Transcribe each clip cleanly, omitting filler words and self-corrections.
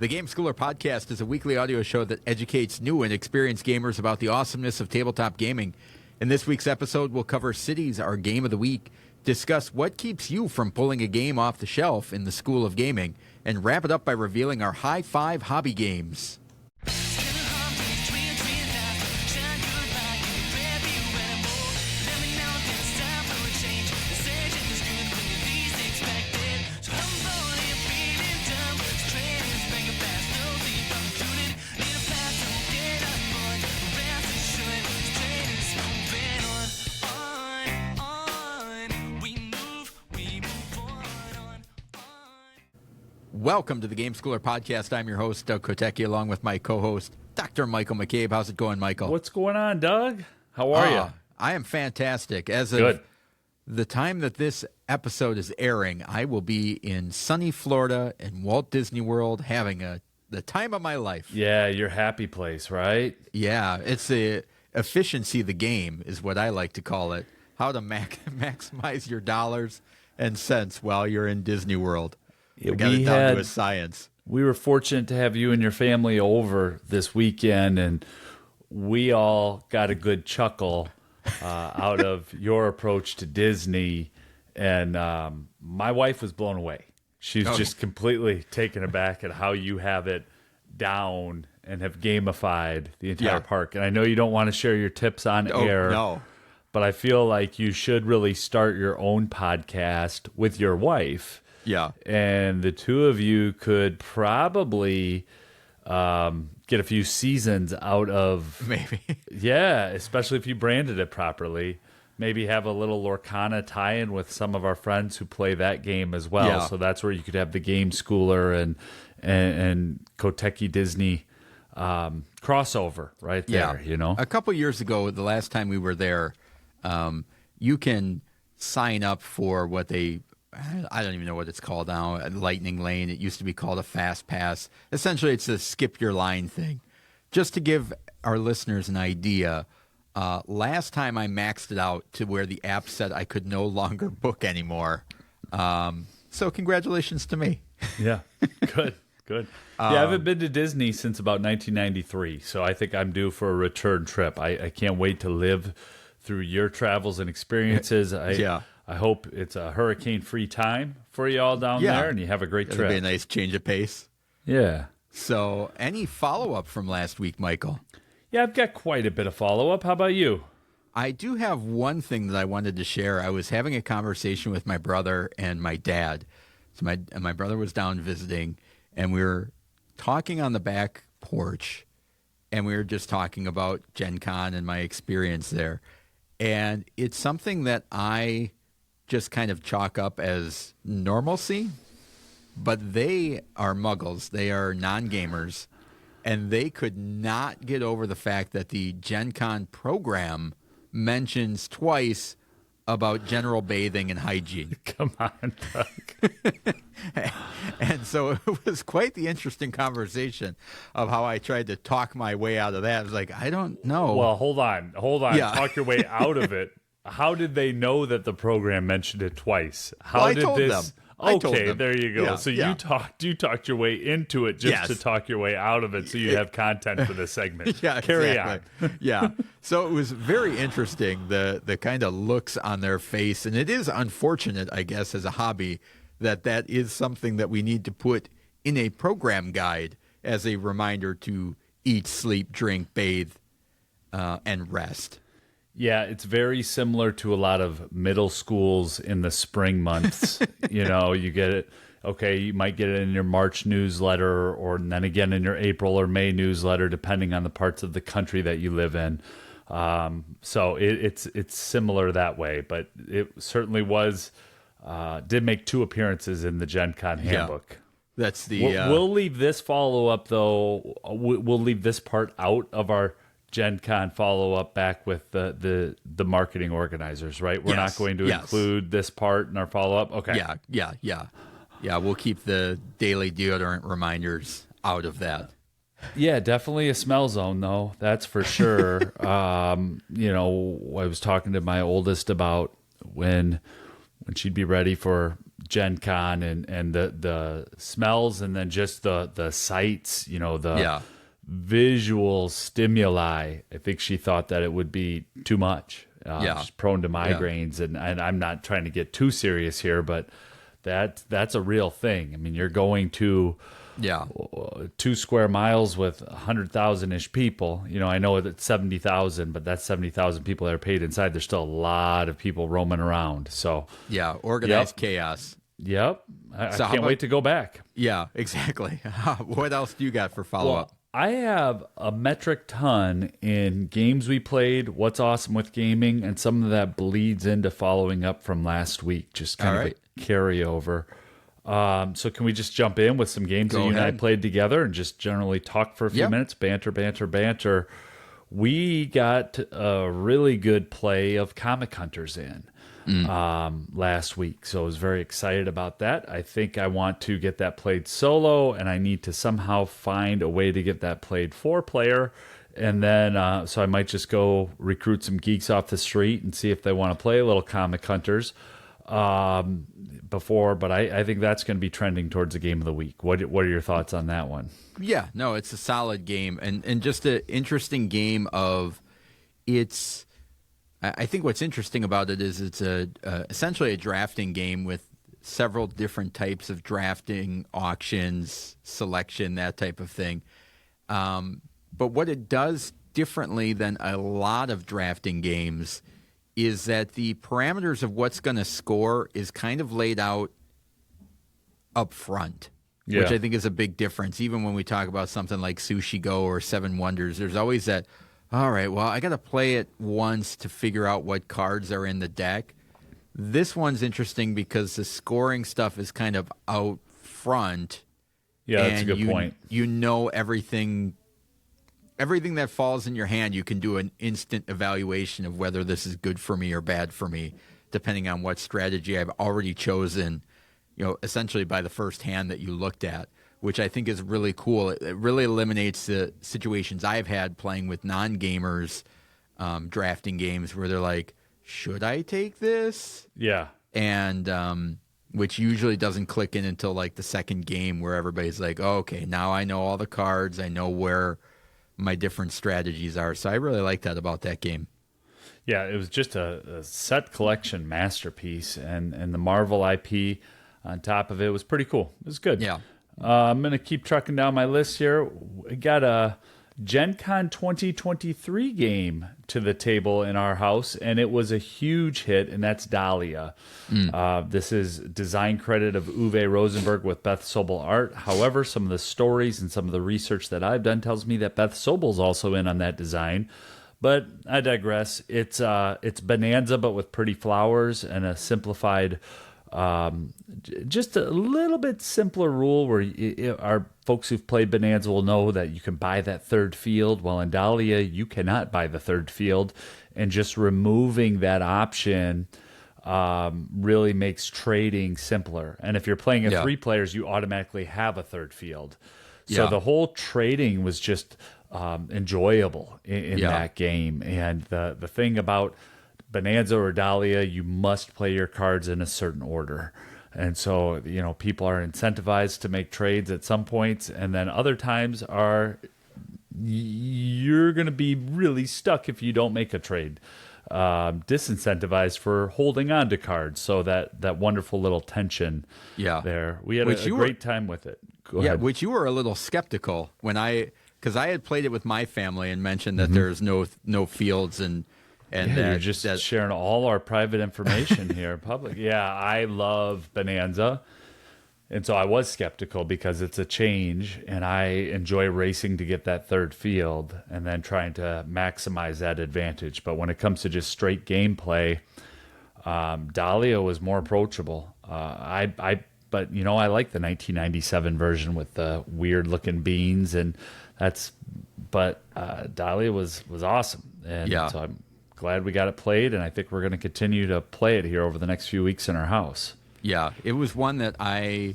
The Game Schooler Podcast is a weekly audio show that educates new and experienced gamers about the awesomeness of tabletop gaming. In this week's episode, we'll cover Cities, our game of the week, discuss what keeps you from pulling a game off the shelf in the School of Gaming, and wrap it up by revealing our High Five hobby games. Welcome to the Game Schooler Podcast. I'm your host, Doug Kotecki, along with my co-host, Dr. Michael McCabe. How's it going, Michael? What's going on, Doug? How are you? I am fantastic. As of the time that this episode is airing, I will be in sunny Florida in Walt Disney World having the time of my life. Yeah, your happy place, right? Yeah, it's the efficiency of the game is what I like to call it. How to maximize your dollars and cents while you're in Disney World. We got it down to a science. We were fortunate to have you and your family over this weekend, and we all got a good chuckle out of your approach to Disney. And my wife was blown away. She's just completely taken aback at how you have it down and have gamified the entire park. And I know you don't want to share your tips on air. No. But I feel like you should really start your own podcast with your wife. Yeah. And the two of you could probably get a few seasons out of... Maybe. Yeah, especially if you branded it properly. Maybe have a little Lorcana tie-in with some of our friends who play that game as well. Yeah. So that's where you could have the Game Schooler and Kotecki Disney crossover right there, you know? A couple years ago, the last time we were there, you can sign up for what I don't even know what it's called now, a Lightning Lane. It used to be called a Fast Pass. Essentially, it's a skip your line thing. Just to give our listeners an idea, last time I maxed it out to where the app said I could no longer book anymore. So congratulations to me. Yeah, good. I haven't been to Disney since about 1993, so I think I'm due for a return trip. I can't wait to live through your travels and experiences. I hope it's a hurricane-free time for you all down there, and you have a great trip. It'll be a nice change of pace. Yeah. So, any follow-up from last week, Michael? Yeah, I've got quite a bit of follow-up. How about you? I do have one thing that I wanted to share. I was having a conversation with my brother and my dad. So my brother was down visiting, and we were talking on the back porch, and we were just talking about Gen Con and my experience there. And it's something that I just kind of chalk up as normalcy, but they are muggles. They are non-gamers, and they could not get over the fact that the Gen Con program mentions twice about general bathing and hygiene. Come on, Doug. And so it was quite the interesting conversation of how I tried to talk my way out of that. I was like, I don't know. Well, hold on. Yeah. Talk your way out of it. How did they know that the program mentioned it twice? I told them. Okay, there you go. Yeah, so yeah. you talked your way into it just to talk your way out of it, so you have content for this segment. Yeah, Carry exactly. on. Yeah. So it was very interesting, the kind of looks on their face. And it is unfortunate, I guess, as a hobby, that is something that we need to put in a program guide as a reminder to eat, sleep, drink, bathe, and rest. Yeah, it's very similar to a lot of middle schools in the spring months. You get it. Okay, you might get it in your March newsletter, or then again in your April or May newsletter, depending on the parts of the country that you live in. So it's similar that way, but it certainly did make 2 appearances in the Gen Con handbook. Yeah. That's the. We'll leave this follow up though. We'll leave this part out of our Gen Con follow-up back with the marketing organizers, right? We're not going to include this part in our follow-up? Okay. Yeah, we'll keep the daily deodorant reminders out of that. Yeah, definitely a smell zone, though. That's for sure. I was talking to my oldest about when she'd be ready for Gen Con and the smells, and then just the sights, the visual stimuli. I think she thought that it would be too much. She's prone to migraines, and I'm not trying to get too serious here, but that's a real thing. I mean, you're going to 2 square miles with 100,000-ish people. I know that 70,000, but that's 70,000 people that are paid inside. There's still a lot of people roaming around. So organized chaos. Yep. I can't wait to go back. Yeah, exactly. What else do you got for follow-up? I have a metric ton in games we played, what's awesome with gaming, and some of that bleeds into following up from last week, just kind of a carryover. So can we just jump in with some games that you and I played together and just generally talk for a few minutes? Banter. We got a really good play of Comic Hunters in last week, so I was very excited about that. I think I want to get that played solo, and I need to somehow find a way to get that played 4-player. And then, so I might just go recruit some geeks off the street and see if they want to play a little Comic Hunters before. But I think that's going to be trending towards the game of the week. What are your thoughts on that one? Yeah, no, it's a solid game, and just an interesting game of it's. I think what's interesting about it is it's essentially a drafting game with several different types of drafting, auctions, selection, that type of thing. But what it does differently than a lot of drafting games is that the parameters of what's going to score is kind of laid out up front, which I think is a big difference. Even when we talk about something like Sushi Go or Seven Wonders, there's always that, all right, well, I got to play it once to figure out what cards are in the deck. This one's interesting because the scoring stuff is kind of out front. Yeah, that's a good point. You know everything that falls in your hand, you can do an instant evaluation of whether this is good for me or bad for me, depending on what strategy I've already chosen, essentially by the first hand that you looked at, which I think is really cool. It really eliminates the situations I've had playing with non-gamers drafting games where they're like, should I take this? Yeah. And which usually doesn't click in until like the second game where everybody's like, oh, okay, now I know all the cards. I know where my different strategies are. So I really like that about that game. Yeah, it was just a set collection masterpiece, and the Marvel IP on top of it was pretty cool. It was good. Yeah. I'm going to keep trucking down my list here. We got a Gen Con 2023 game to the table in our house, and it was a huge hit, and that's Dahlia. This is design credit of Uwe Rosenberg with Beth Sobel art. However, some of the stories and some of the research that I've done tells me that Beth Sobel's also in on that design. But I digress. It's Bonanza, but with pretty flowers and a simplified just a little bit simpler rule where our folks who've played Bonanza will know that you can buy that third field, while in Dahlia you cannot buy the third field, and just removing that option really makes trading simpler. And if you're playing a 3 players, you automatically have a third field. So the whole trading was just enjoyable in that game. And the thing about Bonanza or Dahlia, you must play your cards in a certain order. And so, people are incentivized to make trades at some points, and then other times you're going to be really stuck if you don't make a trade. Disincentivized for holding on to cards. So that wonderful little tension there. We had a great time with it. Go ahead. Which you were a little skeptical because I had played it with my family and mentioned that there's no fields and you're just sharing all our private information here in public. Yeah, I love Bonanza. And so I was skeptical because it's a change, and I enjoy racing to get that third field and then trying to maximize that advantage. But when it comes to just straight gameplay, Dahlia was more approachable. But I like the 1997 version with the weird looking beans, but Dahlia was awesome. And so I'm glad we got it played, and I think we're going to continue to play it here over the next few weeks in our house. Yeah, it was one that I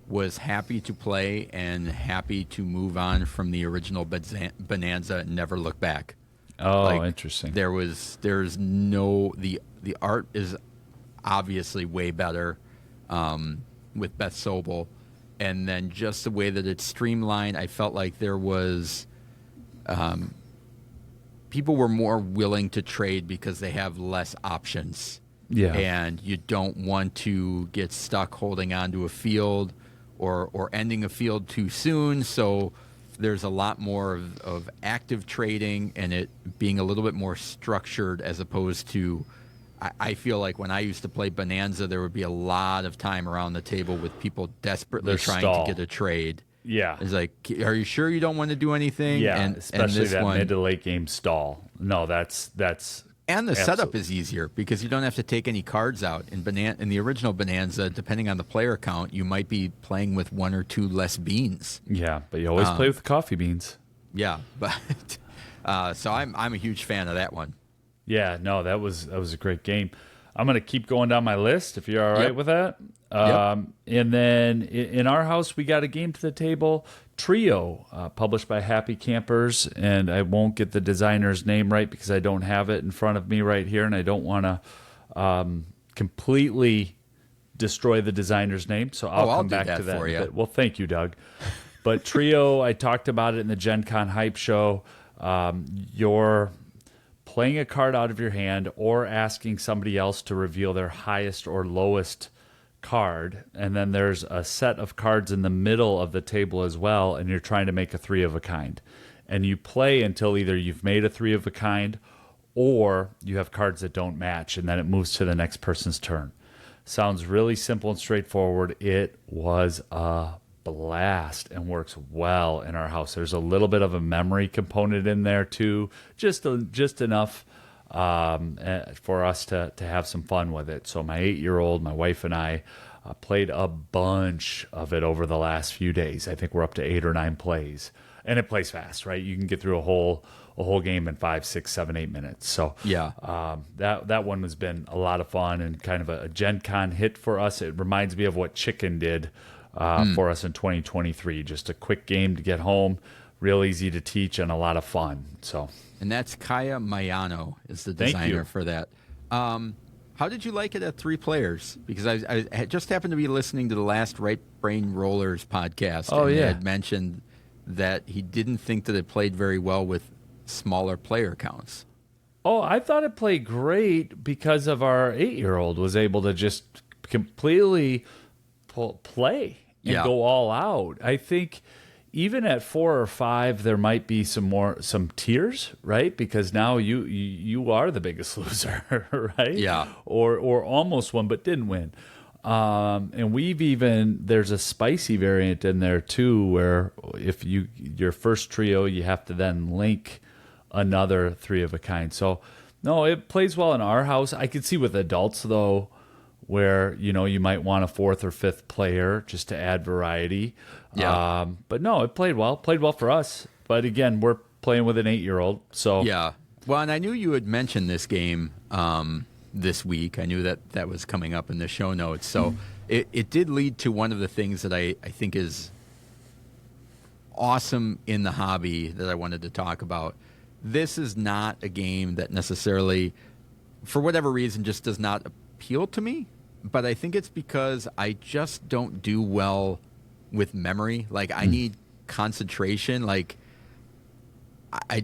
was happy to play and happy to move on from the original Bonanza and never look back. Oh, interesting. The art is obviously way better. with Beth Sobel. And then just the way that it's streamlined, I felt like there was people were more willing to trade because they have less options. Yeah. And you don't want to get stuck holding on to a field or ending a field too soon. So there's a lot more of active trading and it being a little bit more structured as opposed to, I feel like when I used to play Bonanza, there would be a lot of time around the table with people desperately trying to get a trade. Yeah. It's like, are you sure you don't want to do anything? Yeah, and especially this that one, mid to late game stall. No, that's and the setup is easier because you don't have to take any cards out. In the original Bonanza, depending on the player count, you might be playing with one or two less beans. Yeah, but you always play with the coffee beans. Yeah, but so I'm a huge fan of that one. Yeah, no, that was a great game. I'm going to keep going down my list if you're all right Yep. with that. And then in our house, we got a game to the table, Trio, published by Happy Campers. And I won't get the designer's name right because I don't have it in front of me right here. And I don't want to completely destroy the designer's name. So I'll come back to that for in you. a bit. Well, thank you, Doug. But Trio, I talked about it in the Gen Con Hype Show. You're playing a card out of your hand or asking somebody else to reveal their highest or lowest card. And then there's a set of cards in the middle of the table as well, and you're trying to make a 3 of a kind. And you play until either you've made a 3 of a kind or you have cards that don't match, and then it moves to the next person's turn. Sounds really simple and straightforward. It was a blast and works well in our house. There's a little bit of a memory component in there too, just enough for us to have some fun with it. So my 8-year-old, my wife and I played a bunch of it over the last few days. I think we're up to 8 or 9 plays, and it plays fast, right? You can get through a whole game in 5, 6, 7, 8 minutes. So Yeah. that one has been a lot of fun and kind of a Gen Con hit for us. It reminds me of what Chicken did for us in 2023. Just a quick game to get home, real easy to teach, and a lot of fun. So, And that's Kaya Mayano is the designer for that. How did you like it at 3 players? Because I had just happened to be listening to the last Right Brain Rollers podcast. Oh, and yeah. He had mentioned that he didn't think that it played very well with smaller player counts. Oh, I thought it played great because of our 8-year-old was able to just completely play and go all out. I think even at 4 or 5, there might be some tears, right? Because now you are the biggest loser, right? Yeah. Or almost won but didn't win. And there's a spicy variant in there too, where if your first trio, you have to then link another 3 of a kind. So no, it plays well in our house. I could see with adults though, where you might want a 4th or 5th player just to add variety. Yeah. But no, it played well for us. But again, we're playing with an 8-year-old. So Yeah. Well, and I knew you had mentioned this game this week. I knew that was coming up in the show notes. So it did lead to one of the things that I think is awesome in the hobby that I wanted to talk about. This is not a game that necessarily, for whatever reason, just does not appeal to me. But I think it's because I just don't do well with memory. Like, I need concentration. Like, I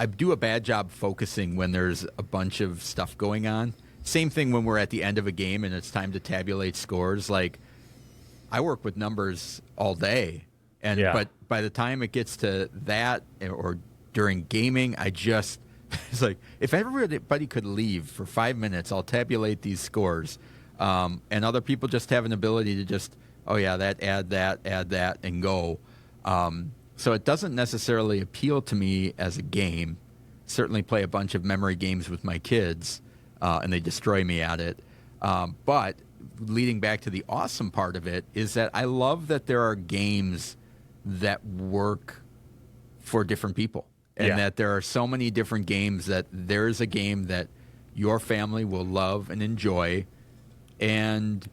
do a bad job focusing when there's a bunch of stuff going on. Same thing when we're at the end of a game and it's time to tabulate scores. Like, I work with numbers all day. But by the time it gets to that or during gaming, it's like, if everybody could leave for 5 minutes, I'll tabulate these scores. And other people just have an ability to just, add that, and go. So it doesn't necessarily appeal to me as a game. Certainly play a bunch of memory games with my kids, and they destroy me at it. But leading back to the awesome part of it is that I love that there are games that work for different people. And that there are so many different games that there's a game that your family will love and enjoy, and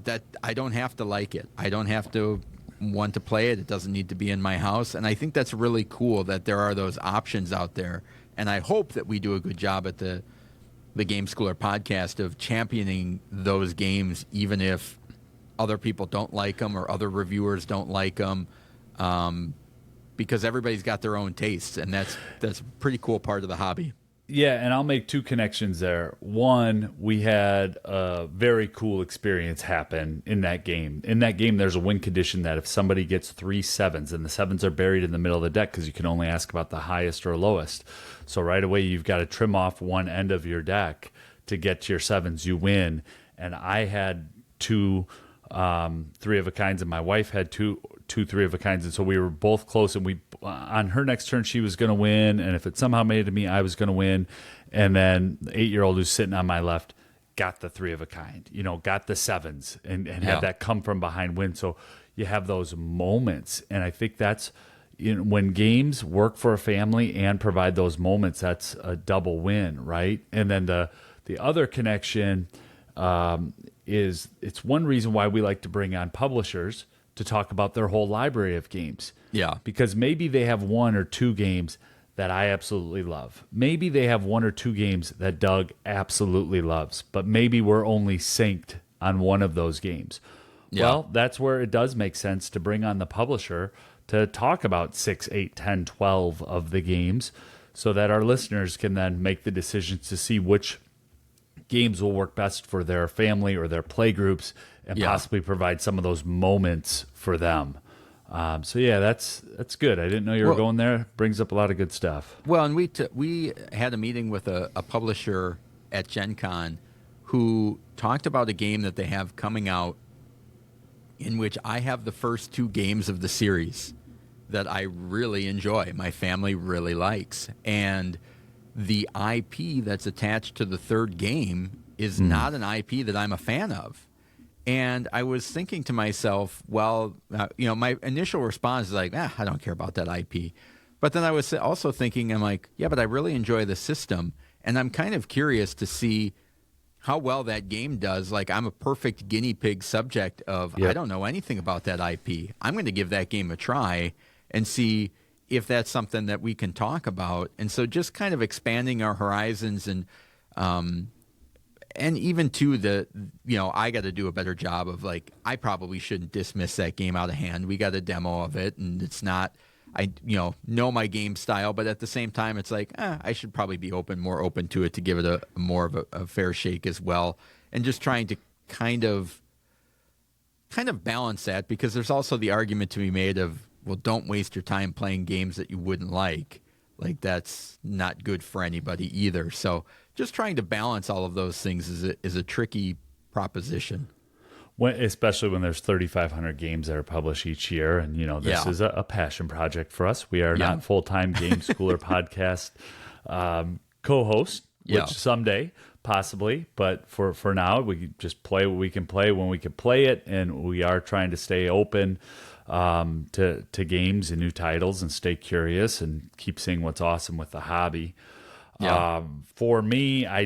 that I don't have to like it. I don't have to want to play it. It doesn't need to be in my house. And I think that's really cool that there are those options out there. And I hope that we do a good job at the Game Schooler podcast of championing those games, even if other people don't like them or other reviewers don't like them, because everybody's got their own tastes, and that's a pretty cool part of the hobby. Yeah, and I'll make two connections there. One, we had a very cool experience happen in that game. In that game, there's a win condition that if somebody gets 3 sevens, and the sevens are buried in the middle of the deck because you can only ask about the highest or lowest. So right away, you've got to trim off one end of your deck to get to your sevens. You win. And I had 2 3 of a kinds, and my wife had two 3 of a kinds, and so we were both close. And we, on her next turn, she was going to win, and if it somehow made it to me, I was going to win. And then the 8-year-old who's sitting on my left got the 3 of a kind, got the sevens, and had that come from behind win. So you have those moments, and I think that's when games work for a family and provide those moments, that's a double win, right? And then the other connection is it's one reason why we like to bring on publishers to talk about their whole library of games. Yeah. Because maybe they have 1 or 2 games that I absolutely love. Maybe they have 1 or 2 games that Doug absolutely loves, but maybe we're only synced on one of those games. Yeah. Well, that's where it does make sense to bring on the publisher to talk about 6, 8, 10, 12 of the games so that our listeners can then make the decisions to see which games will work best for their family or their play groups, and possibly provide some of those moments for them. So yeah, that's good. I didn't know you were going there. Brings up a lot of good stuff. Well, and we had a meeting with a publisher at Gen Con who talked about a game that they have coming out in which I have the first 2 games of the series that I really enjoy. My family really likes. And the IP that's attached to the 3rd game is not an IP that I'm a fan of. And I was thinking to myself, well, my initial response is like, I don't care about that IP. But then I was also thinking, I'm like, yeah, but I really enjoy the system. And I'm kind of curious to see how well that game does. Like, I'm a perfect guinea pig subject of, I don't know anything about that IP. I'm going to give that game a try and see if that's something that we can talk about. And so just kind of expanding our horizons and even to I got to do a better job of, like, I probably shouldn't dismiss that game out of hand. We got a demo of it, and it's not, I know my game style, but at the same time, it's like, I should probably be more open to it to give it a more of a fair shake as well. And just trying to kind of balance that, because there's also the argument to be made of, well, don't waste your time playing games that you wouldn't like. Like, that's not good for anybody either. So just trying to balance all of those things is a tricky proposition. Especially when there's 3,500 games that are published each year. And, this is a passion project for us. We are not full-time Game Schooler podcast co-host, which someday, possibly. But for now, we just play what we can play when we can play it. And we are trying to stay open to games and new titles and stay curious and keep seeing what's awesome with the hobby. For me, I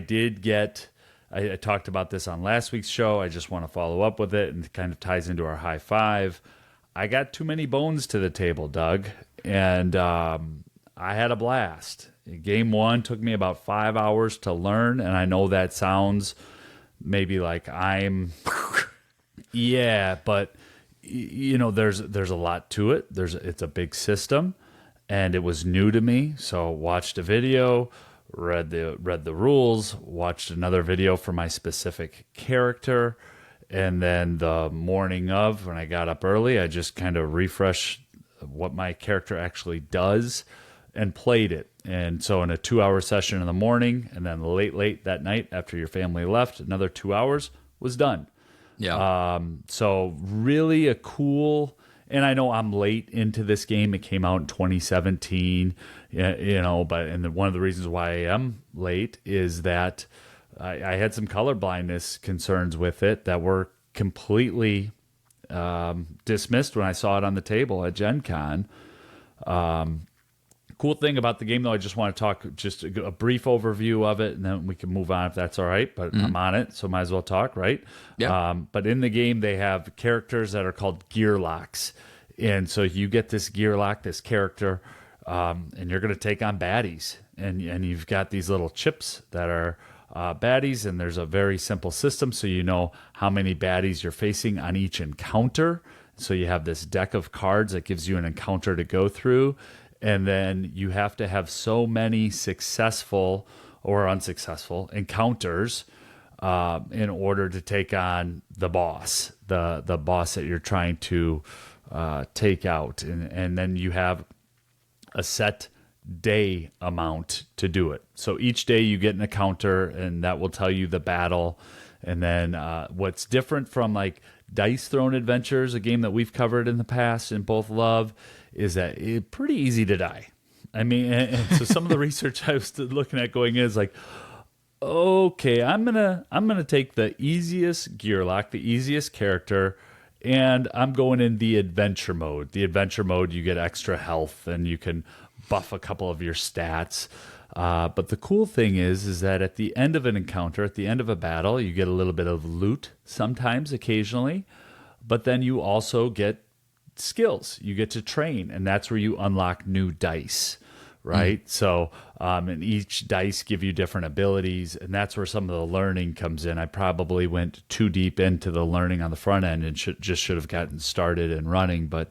talked about this on last week's show. I just want to follow up with it, and it kind of ties into our high five. I got too many bones to the table, Doug, and I had a blast. Game 1 took me about 5 hours to learn, and I know that sounds maybe like I'm... but... there's a lot to it. It's a big system, and it was new to me. So watched a video, read the rules, watched another video for my specific character, and then the morning of, when I got up early, I just kind of refreshed what my character actually does and played it. And so in a 2-hour session in the morning, and then late that night after your family left, another 2 hours was done. Yeah. So really a cool, and I know I'm late into this game. It came out in 2017, but one of the reasons why I am late is that I had some color blindness concerns with it that were completely dismissed when I saw it on the table at Gen Con. Cool thing about the game, though, I just want to talk just a brief overview of it, and then we can move on if that's all right. But I'm on it, so might as well talk, right? Yeah. But in the game, they have characters that are called gear locks. And so you get this gear lock, this character, and you're going to take on baddies. And you've got these little chips that are baddies, and there's a very simple system, so you know how many baddies you're facing on each encounter. So you have this deck of cards that gives you an encounter to go through, and then you have to have so many successful or unsuccessful encounters in order to take on the boss, the boss that you're trying to take out, and then you have a set day amount to do it. So each day you get an encounter, and that will tell you the battle. And then what's different from like Dice Throne Adventures, a game that we've covered in the past and both love, is that it's pretty easy to die. I mean, and so some of the research I was looking at going in is like, okay, I'm gonna take the easiest gear lock, the easiest character, and I'm going in the adventure mode. The adventure mode, you get extra health and you can buff a couple of your stats. But the cool thing is that at the end of an encounter, at the end of a battle, you get a little bit of loot sometimes, occasionally, but then you also get skills. You get to train, and that's where you unlock new dice, right? So, and each dice give you different abilities, and that's where some of the learning comes in. I probably went too deep into the learning on the front end and should have gotten started and running, but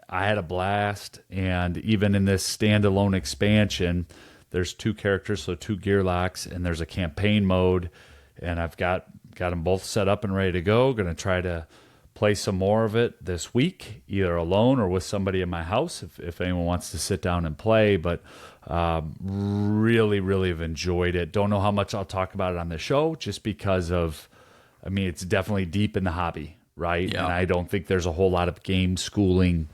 I had a blast. And even in this standalone expansion, there's 2 characters, so 2 gear locks, and there's a campaign mode, and I've got them both set up and ready to go. Going to try to play some more of it this week, either alone or with somebody in my house if anyone wants to sit down and play. But really, really have enjoyed it. Don't know how much I'll talk about it on the show, just because of, I mean, it's definitely deep in the hobby, right? Yeah. And I don't think there's a whole lot of game schooling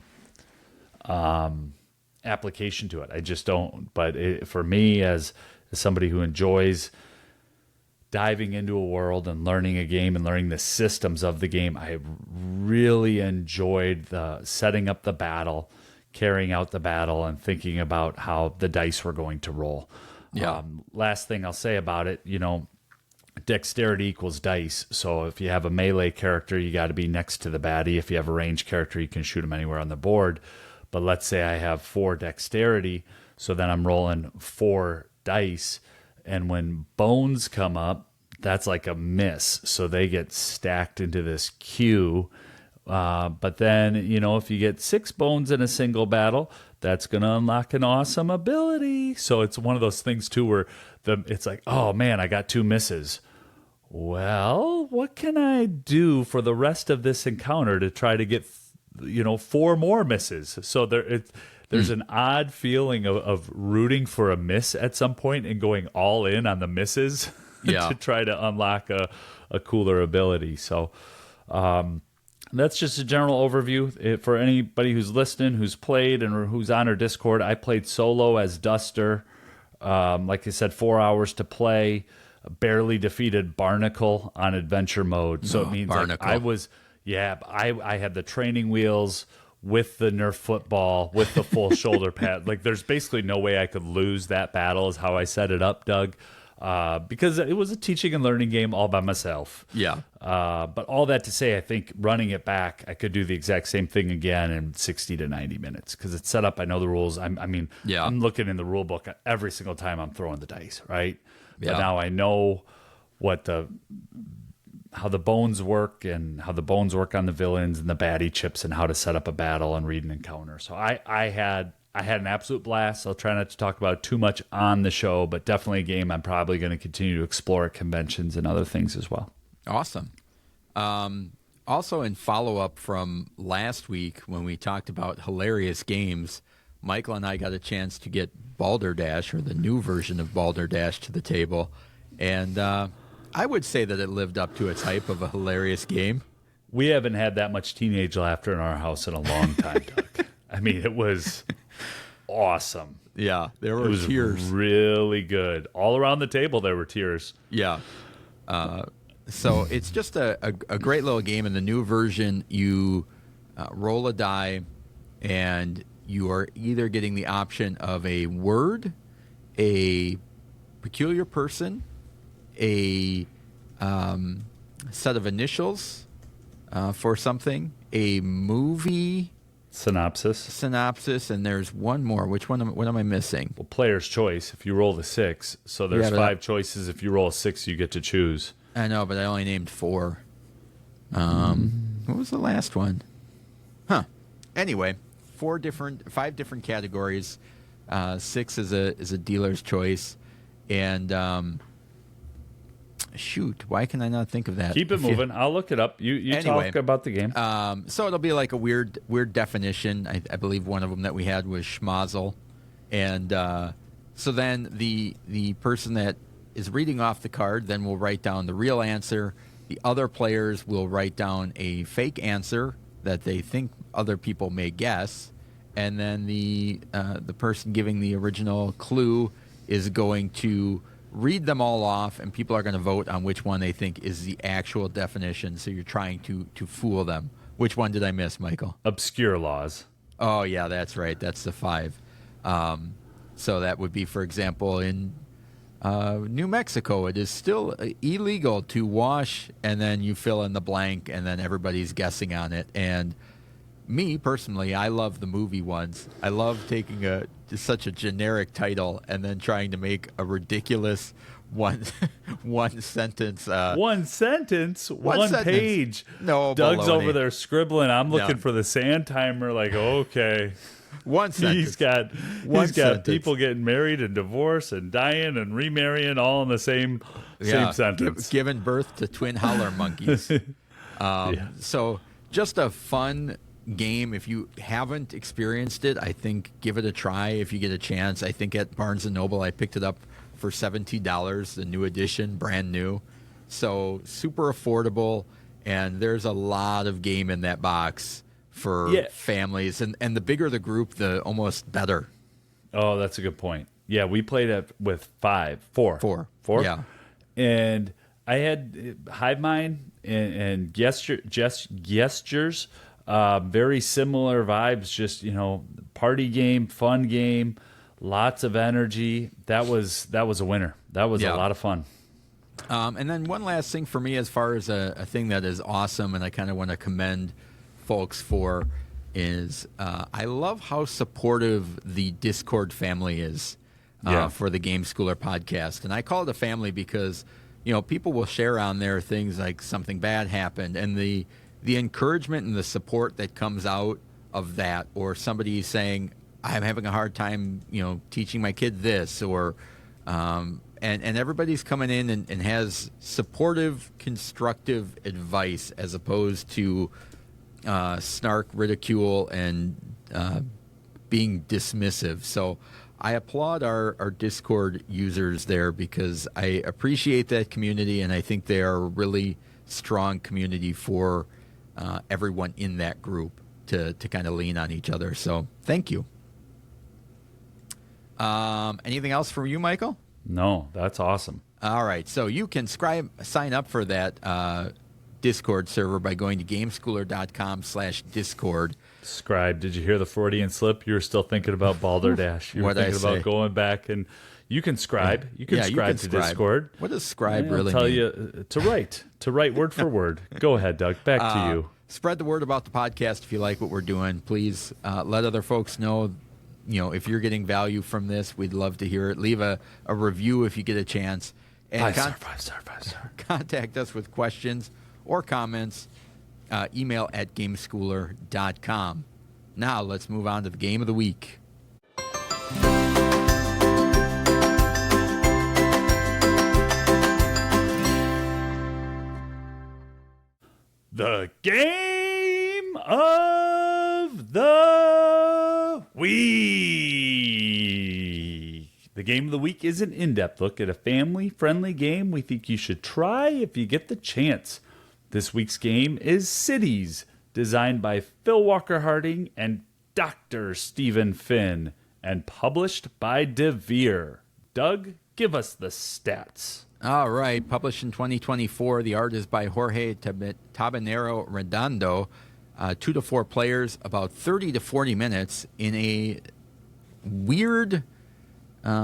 application to it. I just don't. But for me, as somebody who enjoys diving into a world and learning a game and learning the systems of the game, I really enjoyed the setting up the battle, carrying out the battle, and thinking about how the dice were going to roll. Yeah. Last thing I'll say about it, dexterity equals dice. So if you have a melee character, you got to be next to the baddie. If you have a ranged character, you can shoot them anywhere on the board. But let's say I have 4 dexterity, so then I'm rolling 4 dice, and when bones come up, that's like a miss. So they get stacked into this queue. But then, if you get 6 bones in a single battle, that's going to unlock an awesome ability. So it's one of those things, too, where it's like, oh, man, I got 2 misses. Well, what can I do for the rest of this encounter to try to get 4 more misses? So there's an odd feeling of rooting for a miss at some point and going all in on the misses to try to unlock a cooler ability. So that's just a general overview. For anybody who's listening, who's played, and who's on our Discord, I played solo as Duster. Like I said, 4 hours to play. Barely defeated Barnacle on adventure mode. So it means like I had the training wheels with the Nerf football, with the full shoulder pad. Like, there's basically no way I could lose that battle, is how I set it up, Doug, because it was a teaching and learning game all by myself. Yeah. But all that to say, I think running it back, I could do the exact same thing again in 60 to 90 minutes because it's set up. I know the rules. I'm looking in the rule book every single time I'm throwing the dice, right? But now I know how the bones work and how the bones work on the villains and the baddie chips and how to set up a battle and read an encounter. So I had an absolute blast. I'll try not to talk about it too much on the show, but definitely a game I'm probably going to continue to explore at conventions and other things as well. Awesome. Also, in follow-up from last week when we talked about hilarious games, Michael and I got a chance to get Balderdash, or the new version of Balderdash, to the table. And I would say that it lived up to its hype of a hilarious game. We haven't had that much teenage laughter in our house in a long time, Doug. I mean, it was awesome. Yeah, there were tears. It was really good. All around the table, there were tears. Yeah. So it's just a great little game. In the new version, you roll a die, and you are either getting the option of a word, a peculiar person, a set of initials for something, a movie, Synopsis. And there's one more. Which one? What am I missing? Well, player's choice if you roll the 6. So there's 5 choices. If you roll a 6, you get to choose. I know, but I only named 4. What was the last one? Huh. Anyway, 5 different categories. 6 is a dealer's choice, and shoot, why can I not think of that? Keep it moving. I'll look it up. You Anyway, talk about the game. So it'll be like a weird definition. I believe one of them that we had was schmozzle, and so then the person that is reading off the card then will write down the real answer. The other players will write down a fake answer that they think other people may guess, and then the person giving the original clue is going to read them all off, and people are going to vote on which one they think is the actual definition. So you're trying to fool them. Which one did I miss, Michael? Obscure laws. Oh, yeah, that's right. That's the 5. So that would be, for example, in New Mexico, it is still illegal to wash, and then you fill in the blank, and then everybody's guessing on it. And me, personally, I love the movie ones. I love taking such a generic title and then trying to make a ridiculous one sentence. One sentence? One sentence. Page. No, Doug's baloney. over there scribbling. I'm looking No. for the sand timer, like, okay. One sentence. He's got sentence. people getting married and divorced and dying and remarrying all in the same sentence. Giving birth to twin howler monkeys. So just a fun game. If you haven't experienced it, I think give it a try if you get a chance. I think at Barnes & Noble I picked it up for $17, the new edition, brand new. So super affordable, and there's a lot of game in that box for families. And the bigger the group, the almost better. Oh, that's a good point. Yeah, we played it with 4. Yeah. And I had Hive Mind and Gestures. Very similar vibes, just, party game, fun game, lots of energy. That was a winner. That was a lot of fun. And then one last thing for me, as far as a thing that is awesome, and I kind of want to commend folks for, is I love how supportive the Discord family is for the Game Schooler podcast. And I call it a family because, people will share on there things like something bad happened, and the encouragement and the support that comes out of that, or somebody saying, I'm having a hard time, teaching my kid this, or and everybody's coming in and has supportive, constructive advice as opposed to snark, ridicule, and being dismissive. So I applaud our Discord users there because I appreciate that community, and I think they are a really strong community for everyone in that group to kind of lean on each other. So thank you. Anything else from you, Michael? No, that's awesome. All right. So you can sign up for that Discord server by going to gameschooler.com/Discord. Scribe, did you hear the Freudian slip? You were still thinking about Balderdash. You were What'd I thinking about say? going back, and you can scribe. You can scribe to Discord. What does scribe I'll really tell mean? you to write word for word. Go ahead, Doug. Back to you. Spread the word about the podcast if you like what we're doing. Please let other folks know. If you're getting value from this, we'd love to hear it. Leave a review if you get a chance. And 5 star. contact us with questions or comments. Email at gameschooler.com. Now let's move on to the game of the week. The game of the week. The game of the week is an in-depth look at a family-friendly game we think you should try if you get the chance. This week's game is Cities, designed by Phil Walker Harding and Dr. Stephen Finn, and published by DeVere. Doug, give us the stats. All right. Published in 2024. The art is by Jorge Tabanero Redondo. 2 to 4 players, about 30 to 40 minutes in a weird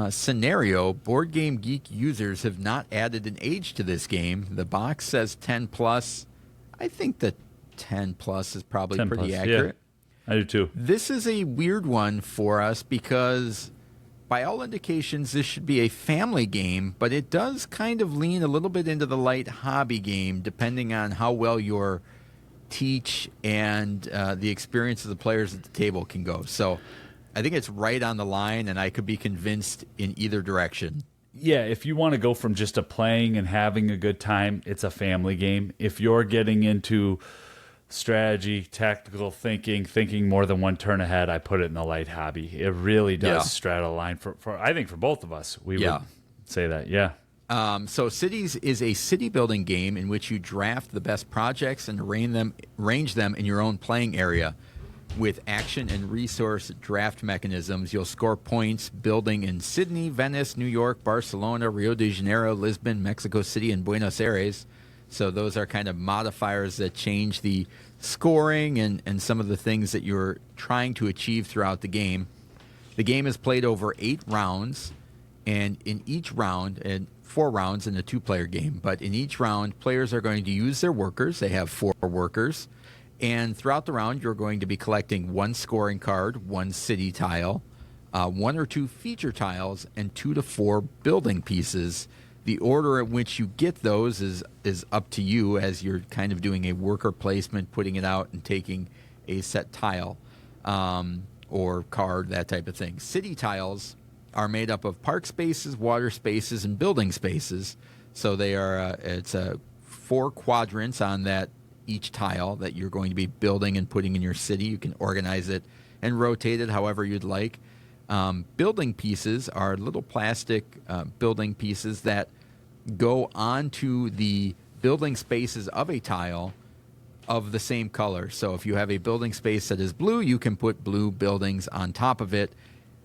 scenario. Board Game Geek users have not added an age to this game. The box says 10 plus. I think that 10 plus is probably 10 pretty plus, accurate. I do too. This is a weird one for us because by all indications, this should be a family game, but it does kind of lean a little bit into the light hobby game, depending on how well your teach and the experience of the players at the table can go. So I think it's right on the line, and I could be convinced in either direction. Yeah, if you want to go from just a playing and having a good time, it's a family game. If you're getting into strategy, tactical thinking more than one turn ahead, I put it in the light hobby. It really does straddle a line for I think for both of us. We would say that, yeah. So Cities is a city building game in which you draft the best projects and arrange them in your own playing area. With action and resource draft mechanisms, you'll score points building in Sydney, Venice, New York, Barcelona, Rio de Janeiro, Lisbon, Mexico City, and Buenos Aires. So those are kind of modifiers that change the scoring and some of the things that you're trying to achieve throughout the game. The game is played over 8 rounds, and in each round, and 4 rounds in a 2-player game, but in each round, players are going to use their workers. They have 4 workers. And throughout the round, you're going to be collecting 1 scoring card, 1 city tile, 1 or 2 feature tiles, and 2 to 4 building pieces. The order in which you get those is up to you as you're kind of doing a worker placement, putting it out and taking a set tile or card, that type of thing. City tiles are made up of park spaces, water spaces, and building spaces. So they are it's 4 quadrants on that each tile that you're going to be building and putting in your city. You can organize it and rotate it however you'd like. Building pieces are little plastic building pieces that go onto the building spaces of a tile of the same color. So if you have a building space that is blue, you can put blue buildings on top of it,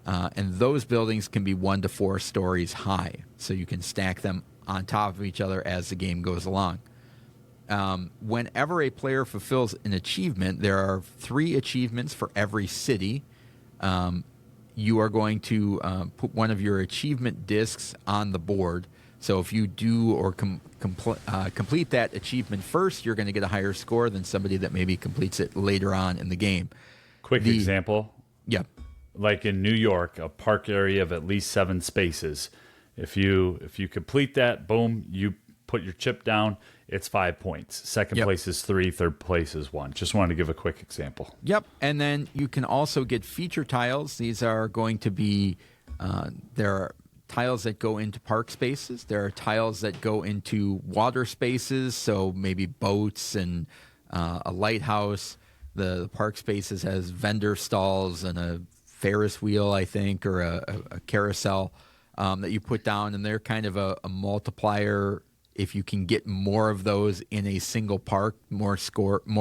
and those buildings can be 1 to 4 stories high. So you can stack them on top of each other as the game goes along. Whenever a player fulfills an achievement, there are 3 achievements for every city. You are going to put one of your achievement discs on the board. So if you do or complete that achievement first, you're going to get a higher score than somebody that maybe completes it later on in the game. Quick example. Yeah. Like in New York, a park area of at least 7 spaces. If you complete that, boom, you put your chip down, it's 5 points. Second place is 3, third place is 1. Just wanted to give a quick example. Yep. And then you can also get feature tiles. These are going to be, there are tiles that go into park spaces. There are tiles that go into water spaces, so maybe boats and a lighthouse. The park spaces has vendor stalls and a Ferris wheel, I think, or a carousel that you put down, and they're kind of a multiplier. If you can get more of those in a single park, more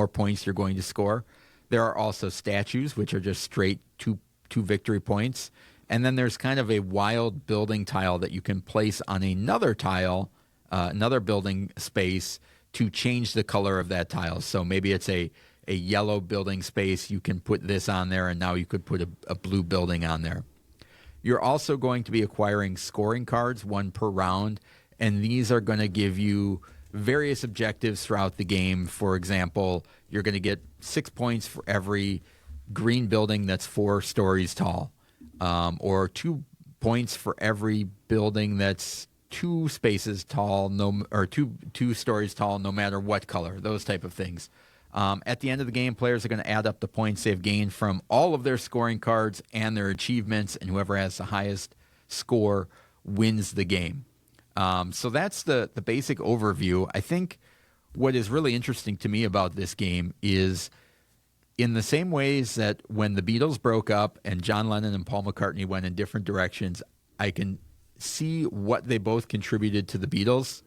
points you're going to score. There are also statues, which are just straight two victory points. And then there's kind of a wild building tile that you can place on another tile, another building space, to change the color of that tile. So maybe it's a yellow building space. You can put this on there, and now you could put a blue building on there. You're also going to be acquiring scoring cards, 1 per round, and these are going to give you various objectives throughout the game. For example, you're going to get 6 points for every green building that's 4 stories tall. Or 2 points for every building that's 2 spaces tall, or two stories tall, no matter what color. Those type of things. At the end of the game, players are going to add up the points they've gained from all of their scoring cards and their achievements, and whoever has the highest score wins the game. So that's the basic overview. I think what is really interesting to me about this game is, in the same ways that when the Beatles broke up and John Lennon and Paul McCartney went in different directions, I can see what they both contributed to the Beatles.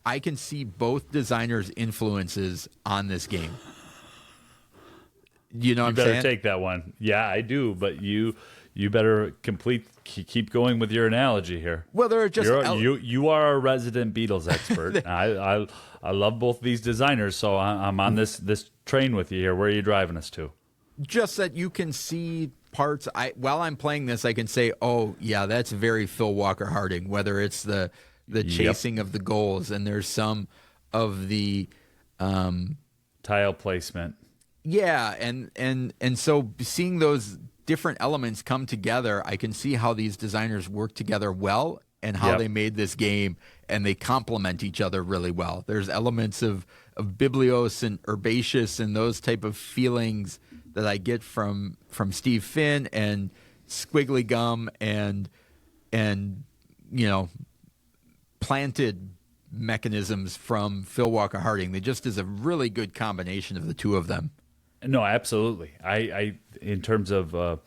I can see both designers' influences on this game. You know what I'm saying? You better take that one. Yeah, I do, but you better keep going with your analogy here. Well, there are just you are a resident Beatles expert. I love both these designers, so I'm on this train with you here. Where are you driving us to? Just that you can see parts. While I'm playing this, I can say, "Oh, yeah, that's very Phil Walker Harding." Whether it's the chasing of the goals, and there's some of the tile placement. Yeah, and so seeing those different elements come together, I can see how these designers work together well and how Yep. they made this game, and they complement each other really well. There's elements of Biblios and Herbaceous and those type of feelings that I get from Steve Finn and Squiggly Gum and planted mechanisms from Phil Walker Harding. They just is a really good combination of the two of them. No, absolutely. I in terms of a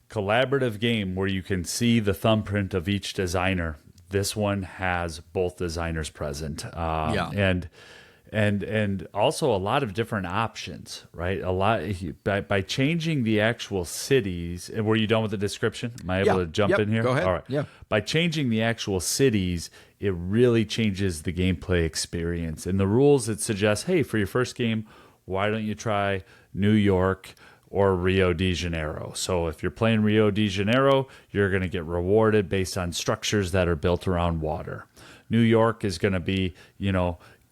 collaborative game where you can see the thumbprint of each designer, this one has both designers present. And also a lot of different options, right? A lot by changing the actual cities. And were you done with the description? Am I able to jump in here? Go ahead. All right. Yeah. By changing the actual cities, it really changes the gameplay experience. And the rules, it suggests, hey, for your first game, why don't you try New York or Rio de Janeiro? So if you're playing Rio de Janeiro, you're going to get rewarded based on structures that are built around water. New York is going to be,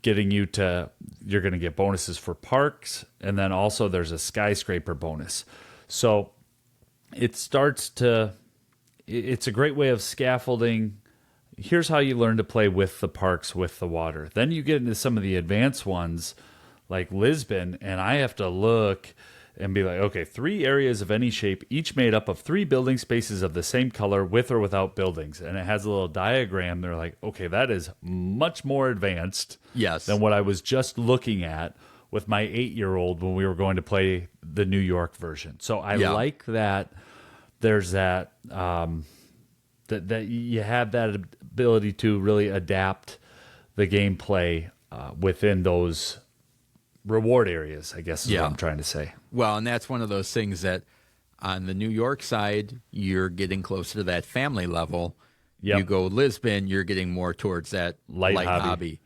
getting you to, you're going to get bonuses for parks, and then also there's a skyscraper bonus. So it's a great way of scaffolding. Here's how you learn to play with the parks, with the water. Then you get into some of the advanced ones like Lisbon, and I have to look and be like, okay, 3 areas of any shape, each made up of 3 building spaces of the same color with or without buildings. And it has a little diagram. They're like, okay, that is much more advanced than what I was just looking at with my 8-year-old when we were going to play the New York version. So I like that there's that, that you have that ability to really adapt the gameplay within those reward areas, I guess is what I'm trying to say. Well, and that's one of those things that on the New York side, you're getting closer to that family level. Yep. You go Lisbon, you're getting more towards that light hobby.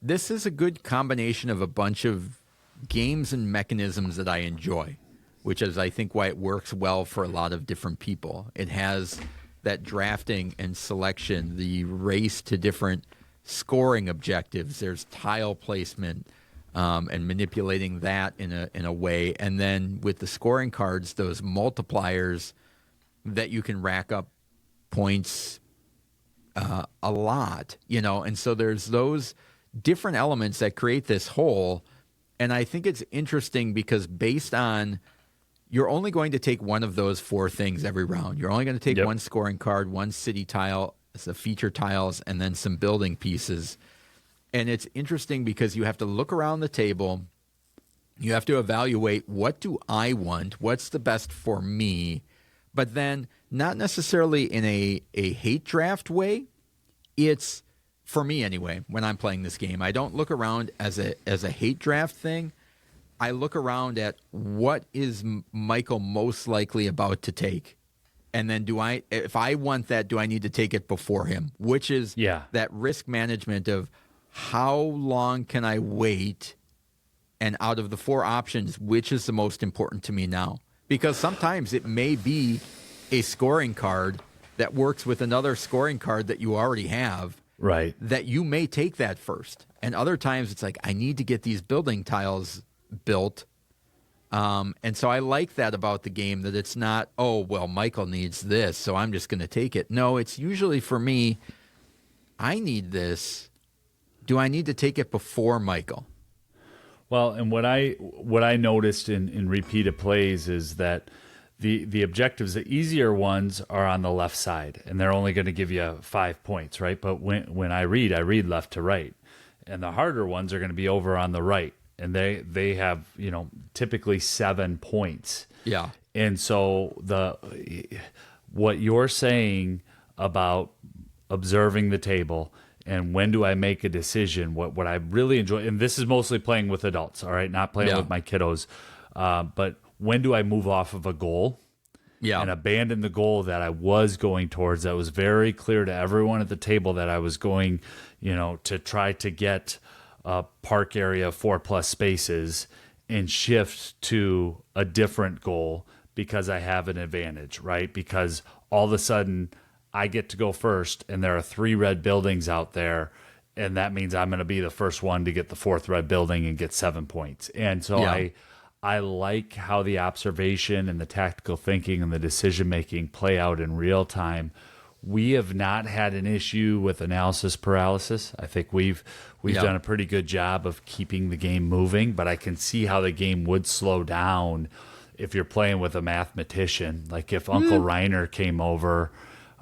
This is a good combination of a bunch of games and mechanisms that I enjoy, which is, I think, why it works well for a lot of different people. It has that drafting and selection, the race to different scoring objectives. There's tile placement. And manipulating that in a way, and then with the scoring cards, those multipliers that you can rack up points a lot, and so there's those different elements that create this whole. And I think it's interesting because based on, you're only going to take one of those 4 things every round. You're only going to take one scoring card, one city tile, the feature tiles, and then some building pieces. And it's interesting because you have to look around the table. You have to evaluate, what do I want? What's the best for me? But then not necessarily in a hate draft way. It's, for me anyway, when I'm playing this game, I don't look around as a hate draft thing. I look around at what is Michael most likely about to take. And then if I want that, do I need to take it before him? Which is that risk management of, how long can I wait? And out of the 4 options, which is the most important to me now? Because sometimes it may be a scoring card that works with another scoring card that you already have. Right. That you may take that first. And other times it's like, I need to get these building tiles built. And so I like that about the game, that it's not, oh, well, Michael needs this, so I'm just going to take it. No, it's usually for me, I need this. Do I need to take it before Michael? Well, and what I noticed in repeated plays is that the objectives, the easier ones are on the left side, and they're only going to give you 5 points, right? But when I read left to right, and the harder ones are going to be over on the right, and they have typically 7 points. Yeah. And so what you're saying about observing the table. And when do I make a decision? What I really enjoy, and this is mostly playing with adults, all right, not playing with my kiddos. But when do I move off of a goal and abandon the goal that I was going towards? That was very clear to everyone at the table that I was going, to try to get a park area of 4+ spaces and shift to a different goal because I have an advantage, right? Because all of a sudden, I get to go first, and there are 3 red buildings out there, and that means I'm going to be the first one to get the 4th red building and get 7 points. And so I like how the observation and the tactical thinking and the decision making play out in real time. We have not had an issue with analysis paralysis. I think we've done a pretty good job of keeping the game moving, but I can see how the game would slow down if you're playing with a mathematician. Like if Uncle Reiner came over.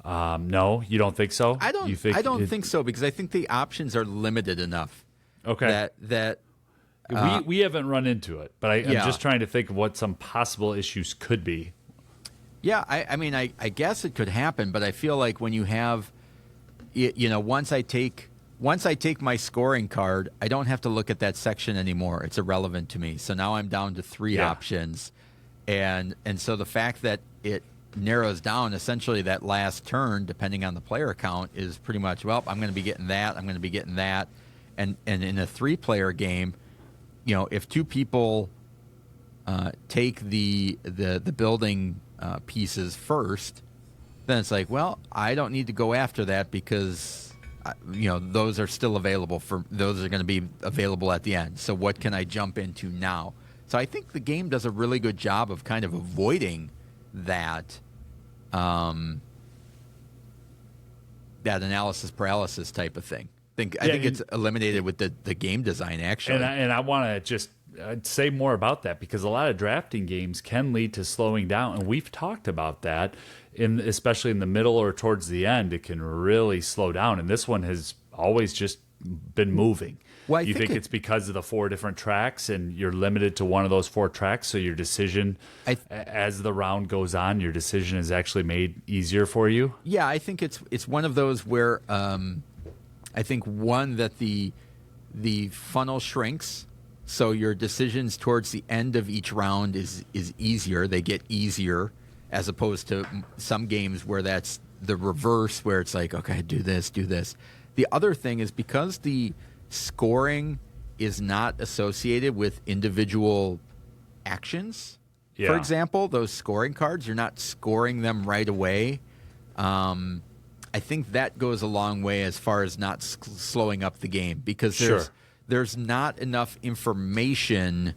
No, you don't think so? I don't think so, because I think the options are limited enough. Okay. That we haven't run into it, but I'm just trying to think of what some possible issues could be. Yeah, I mean, I guess it could happen, but I feel like when you have, once I take my scoring card, I don't have to look at that section anymore. It's irrelevant to me. So now I'm down to 3 options, and so the fact that it narrows down essentially that last turn, depending on the player count, is pretty much, well, I'm going to be getting that, I'm going to be getting that, and in a 3-player game, if 2 people take the building pieces first, then it's like, well, I don't need to go after that because those are still available those are going to be available at the end. So what can I jump into now? So I think the game does a really good job of kind of avoiding that that analysis paralysis type of thing. I think it's eliminated with the game design, actually. And I want to just say more about that, because a lot of drafting games can lead to slowing down, and we've talked about that, especially in the middle or towards the end. It can really slow down, and this one has always just been moving. Well, you think it's because of the 4 different tracks, and you're limited to one of those 4 tracks, so your decision, as the round goes on, your decision is actually made easier for you? Yeah, I think it's one of those where I think, one, that the funnel shrinks, so your decisions towards the end of each round is easier. They get easier, as opposed to some games where that's the reverse, where it's like, okay, do this. The other thing is, because the scoring is not associated with individual actions. Yeah. For example, those scoring cards, you're not scoring them right away. I think that goes a long way as far as not slowing up the game, because there's not enough information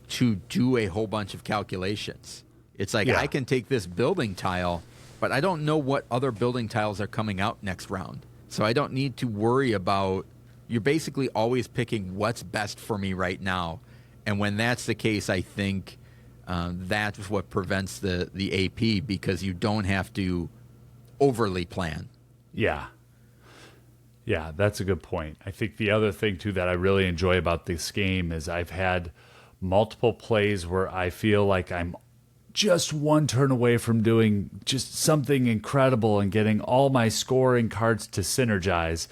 to do a whole bunch of calculations. It's like, I can take this building tile, but I don't know what other building tiles are coming out next round. So I don't need to worry about. You're basically always picking what's best for me right now. And when that's the case, I think that's what prevents the AP, because you don't have to overly plan. Yeah, that's a good point. I think the other thing, too, that I really enjoy about this game is I've had multiple plays where I feel like I'm just one turn away from doing just something incredible and getting all my scoring cards to synergize.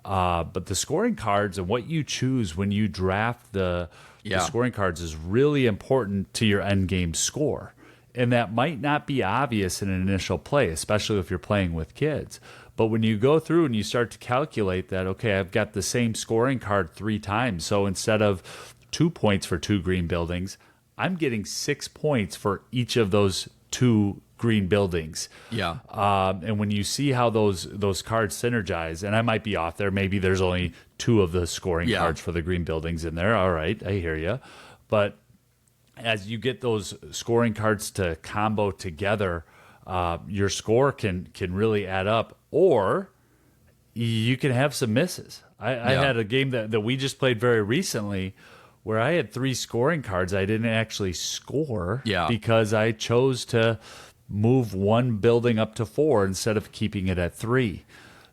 But the scoring cards and what you choose when you draft the scoring cards is really important to your end game score. And that might not be obvious in an initial play, especially if you're playing with kids. But when you go through and you start to calculate that, okay, I've got the same scoring card 3 times. So instead of 2 points for 2 green buildings, I'm getting 6 points for each of those 2 green buildings. Yeah. And when you see how those cards synergize, and I might be off there, maybe there's only 2 of the scoring cards for the green buildings in there. All right, I hear you. But as you get those scoring cards to combo together, your score can really add up, or you can have some misses. I had a game that we just played very recently where I had 3 scoring cards I didn't actually score because I chose to move one building up to 4 instead of keeping it at 3.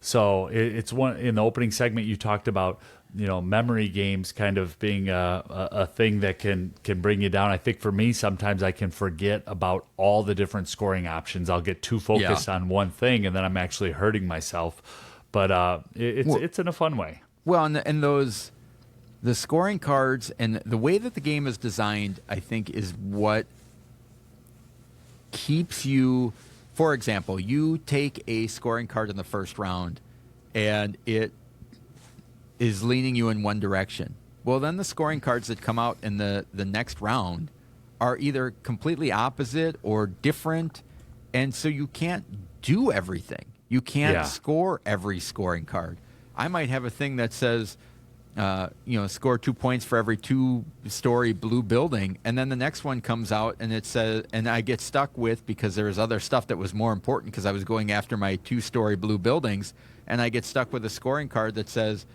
So it's one in the opening segment you talked about, memory games kind of being a thing that can bring you down. I think for me, sometimes I can forget about all the different scoring options. I'll get too focused on one thing, and then I'm actually hurting myself. But it's in a fun way. Well, and the scoring cards and the way that the game is designed, I think, is what keeps you. For example, you take a scoring card in the first round, and it is leaning you in one direction. Well, then the scoring cards that come out in the next round are either completely opposite or different, and so you can't do everything. You can't score every scoring card. I might have a thing that says, score 2 points for every 2-story blue building, and then the next one comes out and it says, and I get stuck with, because there was other stuff that was more important because I was going after my 2-story blue buildings, and I get stuck with a scoring card that says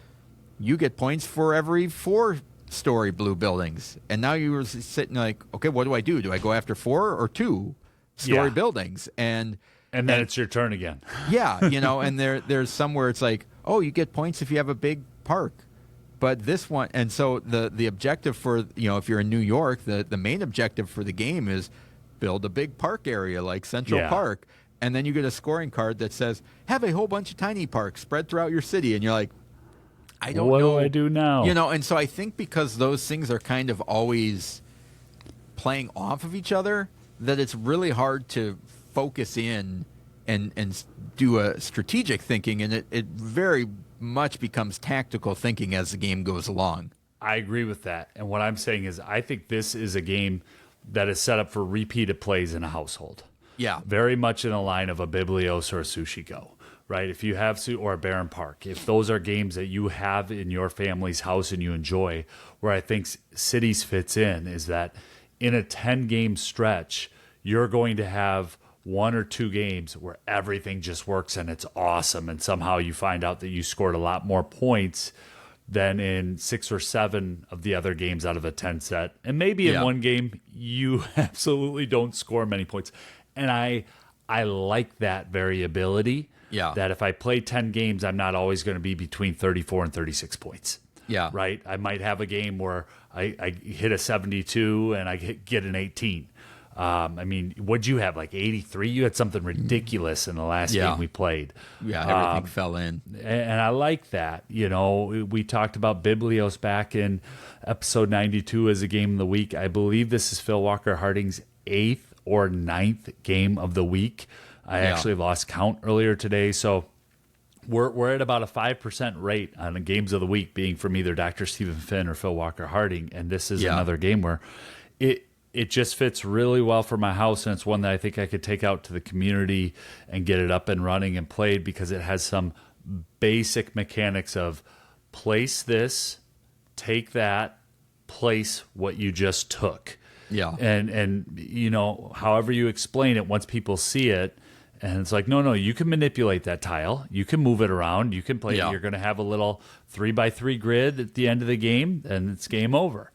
you get points for every 4-story blue buildings, and now you were sitting like, okay, what do? Do I go after 4 or 2-story buildings? And then it's your turn again. Yeah, and there's somewhere it's like, oh, you get points if you have a big park. But this one, and so the objective for, if you're in New York, the main objective for the game is build a big park area like Central Park. And then you get a scoring card that says, have a whole bunch of tiny parks spread throughout your city. And you're like, I don't know. What do I do now? And so I think because those things are kind of always playing off of each other, that it's really hard to focus in and do a strategic thinking. And it very much becomes tactical thinking as the game goes along. I agree with that. And what I'm saying is I think this is a game that is set up for repeated plays in a household. Yeah. Very much in a line of a Biblios or a Sushi Go, right? If you have, or a Barren Park, if those are games that you have in your family's house and you enjoy, where I think Cities fits in is that in a 10-game stretch, you're going to have 1 or 2 games where everything just works and it's awesome, and somehow you find out that you scored a lot more points than in 6 or 7 of the other games out of a 10 set. And maybe in one game you absolutely don't score many points. And I like that variability. Yeah. That if I play 10 games, I'm not always going to be between 34 and 36 points. Yeah. Right? I might have a game where I hit a 72 and I get an 18. What'd you have, like 83? You had something ridiculous in the last game we played. Yeah, everything fell in. And I like that. We talked about Biblios back in episode 92 as a game of the week. I believe this is Phil Walker Harding's 8th or 9th game of the week. I actually lost count earlier today. So we're at about a 5% rate on the games of the week being from either Dr. Stephen Finn or Phil Walker Harding. And this is another game where it just fits really well for my house, and it's one that I think I could take out to the community and get it up and running and played, because it has some basic mechanics of place this, take that, place what you just took. Yeah. And however you explain it, once people see it, and it's like, no, you can manipulate that tile. You can move it around. You can play it. You're going to have a little 3x3 grid at the end of the game, and it's game over.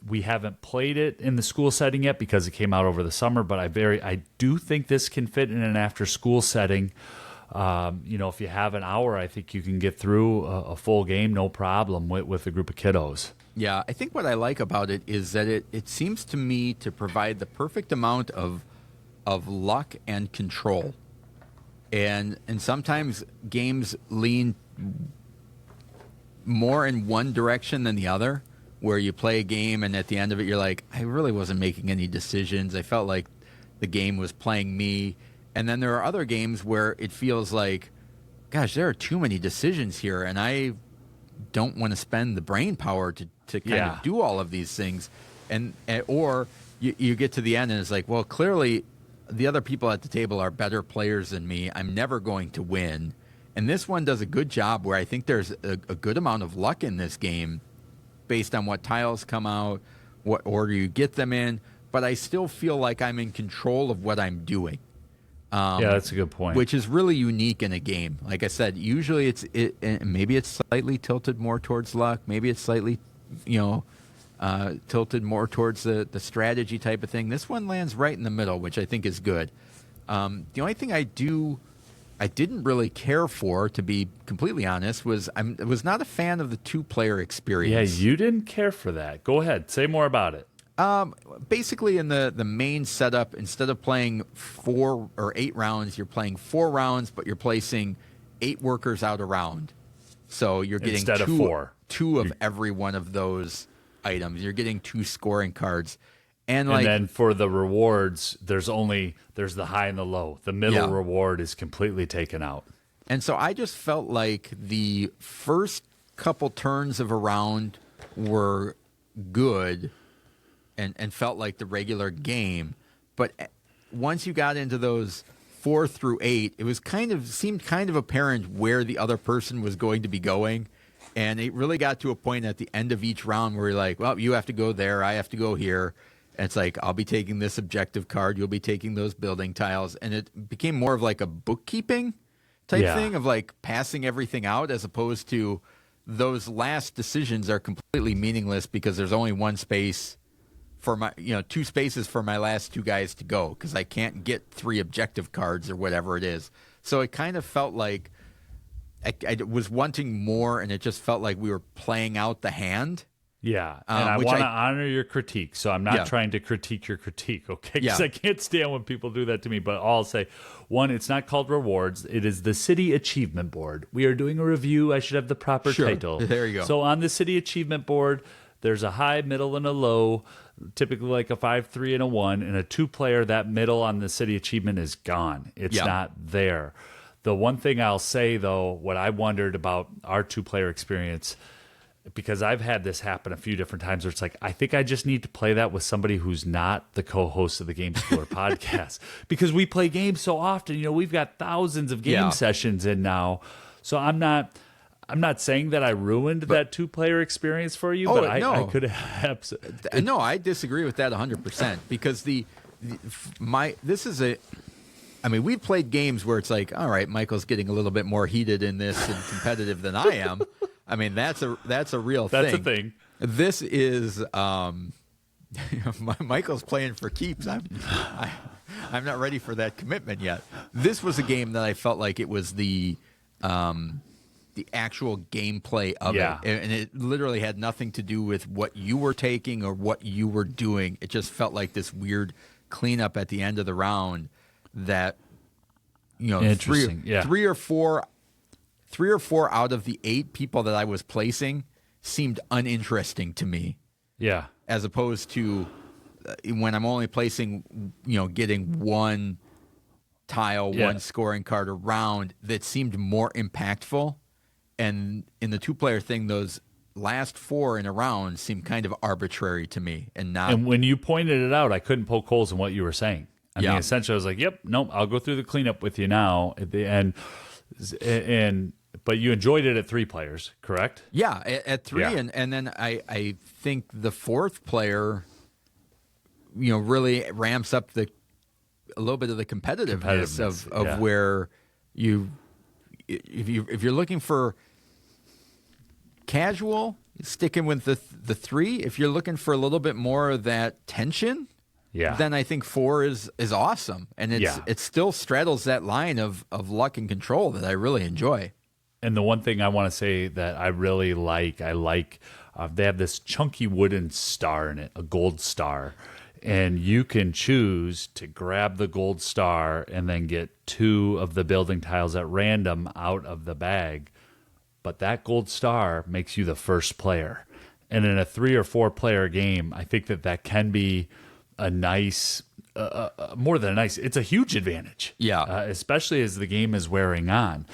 We haven't played it in the school setting yet because it came out over the summer, but I do think this can fit in an after school setting. If you have an hour, I think you can get through a full game, no problem with a group of kiddos. Yeah. I think what I like about it is that it seems to me to provide the perfect amount of luck and control. And sometimes games lean more in one direction than the other, where you play a game and at the end of it you're like, I really wasn't making any decisions. I felt like the game was playing me. And then there are other games where it feels like, gosh, there are too many decisions here, and I don't want to spend the brain power to kind of do all of these things. Or you get to the end and it's like, well, clearly the other people at the table are better players than me. I'm never going to win. And this one does a good job where I think there's a good amount of luck in this game, based on what tiles come out, what order you get them in, but I still feel like I'm in control of what I'm doing. That's a good point. Which is really unique in a game. Like I said, usually maybe it's slightly tilted more towards luck, maybe it's slightly, tilted more towards the strategy type of thing. This one lands right in the middle, which I think is good. The only thing I didn't really care for, to be completely honest, was I was not a fan of the 2-player experience. Yeah, you didn't care for that. Go ahead. Say more about it. Basically, in the main setup, instead of playing 4 or 8 rounds, you're playing 4 rounds, but you're placing 8 workers out a round. So you're getting instead of 4. 2 of every one of those items. You're getting 2 scoring cards. And then for the rewards, there's the high and the low. The middle reward is completely taken out. And so I just felt like the first couple turns of a round were good and felt like the regular game. But once you got into those 4 through 8, it was seemed kind of apparent where the other person was going to be going. And it really got to a point at the end of each round where you're like, well, you have to go there, I have to go here. And it's like, I'll be taking this objective card, you'll be taking those building tiles. And it became more of like a bookkeeping type thing of like passing everything out, as opposed to those last decisions are completely meaningless because there's only one space for my, 2 spaces for my last 2 guys to go because I can't get 3 objective cards or whatever it is. So it kind of felt like I was wanting more, and it just felt like we were playing out the hand. Yeah, and I want to honor your critique, so I'm not trying to critique your critique, okay? Because I can't stand when people do that to me, but I'll say, one, it's not called rewards. It is the City Achievement Board. We are doing a review. I should have the proper title. There you go. So on the City Achievement Board, there's a high, middle, and a low, typically like a 5, 3, and a 1. And a 2-player, that middle on the City Achievement is gone. It's not there. The one thing I'll say, though, what I wondered about our 2-player experience, because I've had this happen a few different times where it's like, I think I just need to play that with somebody who's not the co-host of the Game Schooler podcast. Because we play games so often. We've got thousands of game sessions in now. So I'm not saying that I ruined that 2-player experience for you, but I could have. No, I disagree with that 100% because we've played games where it's like, all right, Michael's getting a little bit more heated in this and competitive than I am. I mean, that's a real thing. That's a thing. This is Michael's playing for keeps. I'm not ready for that commitment yet. This was a game that I felt like it was the actual gameplay of it, and it literally had nothing to do with what you were taking or what you were doing. It just felt like this weird cleanup at the end of the round that three or four out of the 8 people that I was placing seemed uninteresting to me. Yeah. As opposed to when I'm only placing, getting 1 tile, 1 scoring card around that seemed more impactful. And in the 2-player thing, those last 4 in a round seemed kind of arbitrary to me. And when you pointed it out, I couldn't poke holes in what you were saying. I mean, essentially, I was like, "Yep, nope, I'll go through the cleanup with you now at the end." But you enjoyed it at 3 players, correct? Yeah, at 3, and then I think the 4th player, really ramps up a little bit of the competitiveness of where if you're looking for casual, sticking with the 3. If you're looking for a little bit more of that tension. Then I think 4 is awesome, and it still straddles that line of luck and control that I really enjoy. And the one thing I want to say that I really like, they have this chunky wooden star in it, a gold star, and you can choose to grab the gold star and then get 2 of the building tiles at random out of the bag. But that gold star makes you the first player, and in a 3 or 4 player game, I think that can be a nice, more than a nice, it's a huge advantage. Especially as the game is wearing on.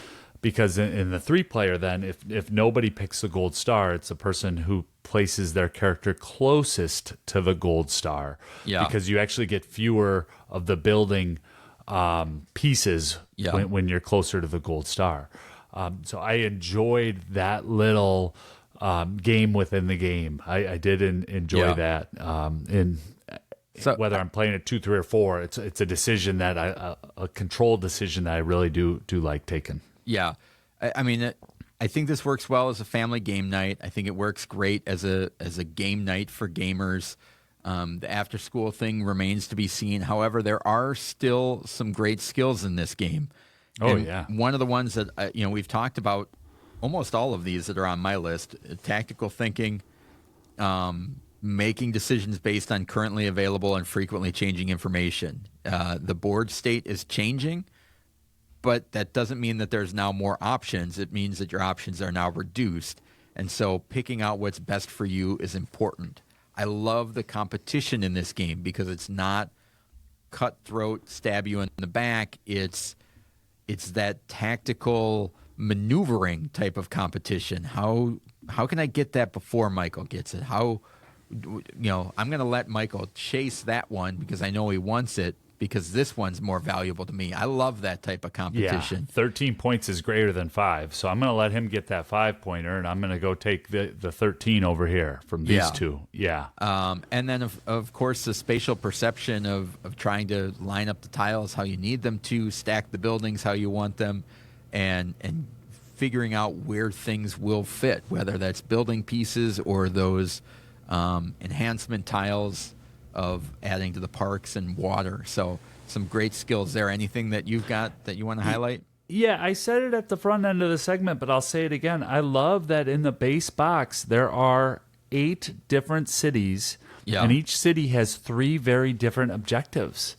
Because in the 3-player, then, if nobody picks the gold star, it's the person who places their character closest to the gold star. Because you actually get fewer of the building pieces when you're closer to the gold star. So I enjoyed that little game within the game. I did enjoy that. So whether I'm playing at 2, 3, or 4, it's a decision that a controlled decision that I really do like taking. Yeah, I mean, I think this works well as a family game night. I think it works great as a game night for gamers. The after school thing remains to be seen. However, there are still some great skills in this game. One of the ones that we've talked about, almost all of these that are on my list: tactical thinking. Making decisions based on currently available and frequently changing information. The board state is changing, but that doesn't mean that there's now more options. It means that your options are now reduced. And so picking out what's best for you is important. I love the competition in this game because it's not cutthroat, stab you in the back. It's that tactical maneuvering type of competition. How can I get that before Michael gets it? I'm going to let Michael chase that one because I know he wants it, because this one's more valuable to me. I love that type of competition. 13 points is greater than 5. So I'm going to let him get that 5-pointer, and I'm going to go take the 13 over here from these two. Yeah. And then, of course, the spatial perception of trying to line up the tiles how you need them to, stack the buildings how you want them, and figuring out where things will fit, whether that's building pieces or those enhancement tiles of adding to the parks and water. So some great skills there. Anything that you've got that you want to highlight? Yeah, I said it at the front end of the segment, but I'll say it again. I love that in the base box, there are 8 different cities, and each city has 3 very different objectives.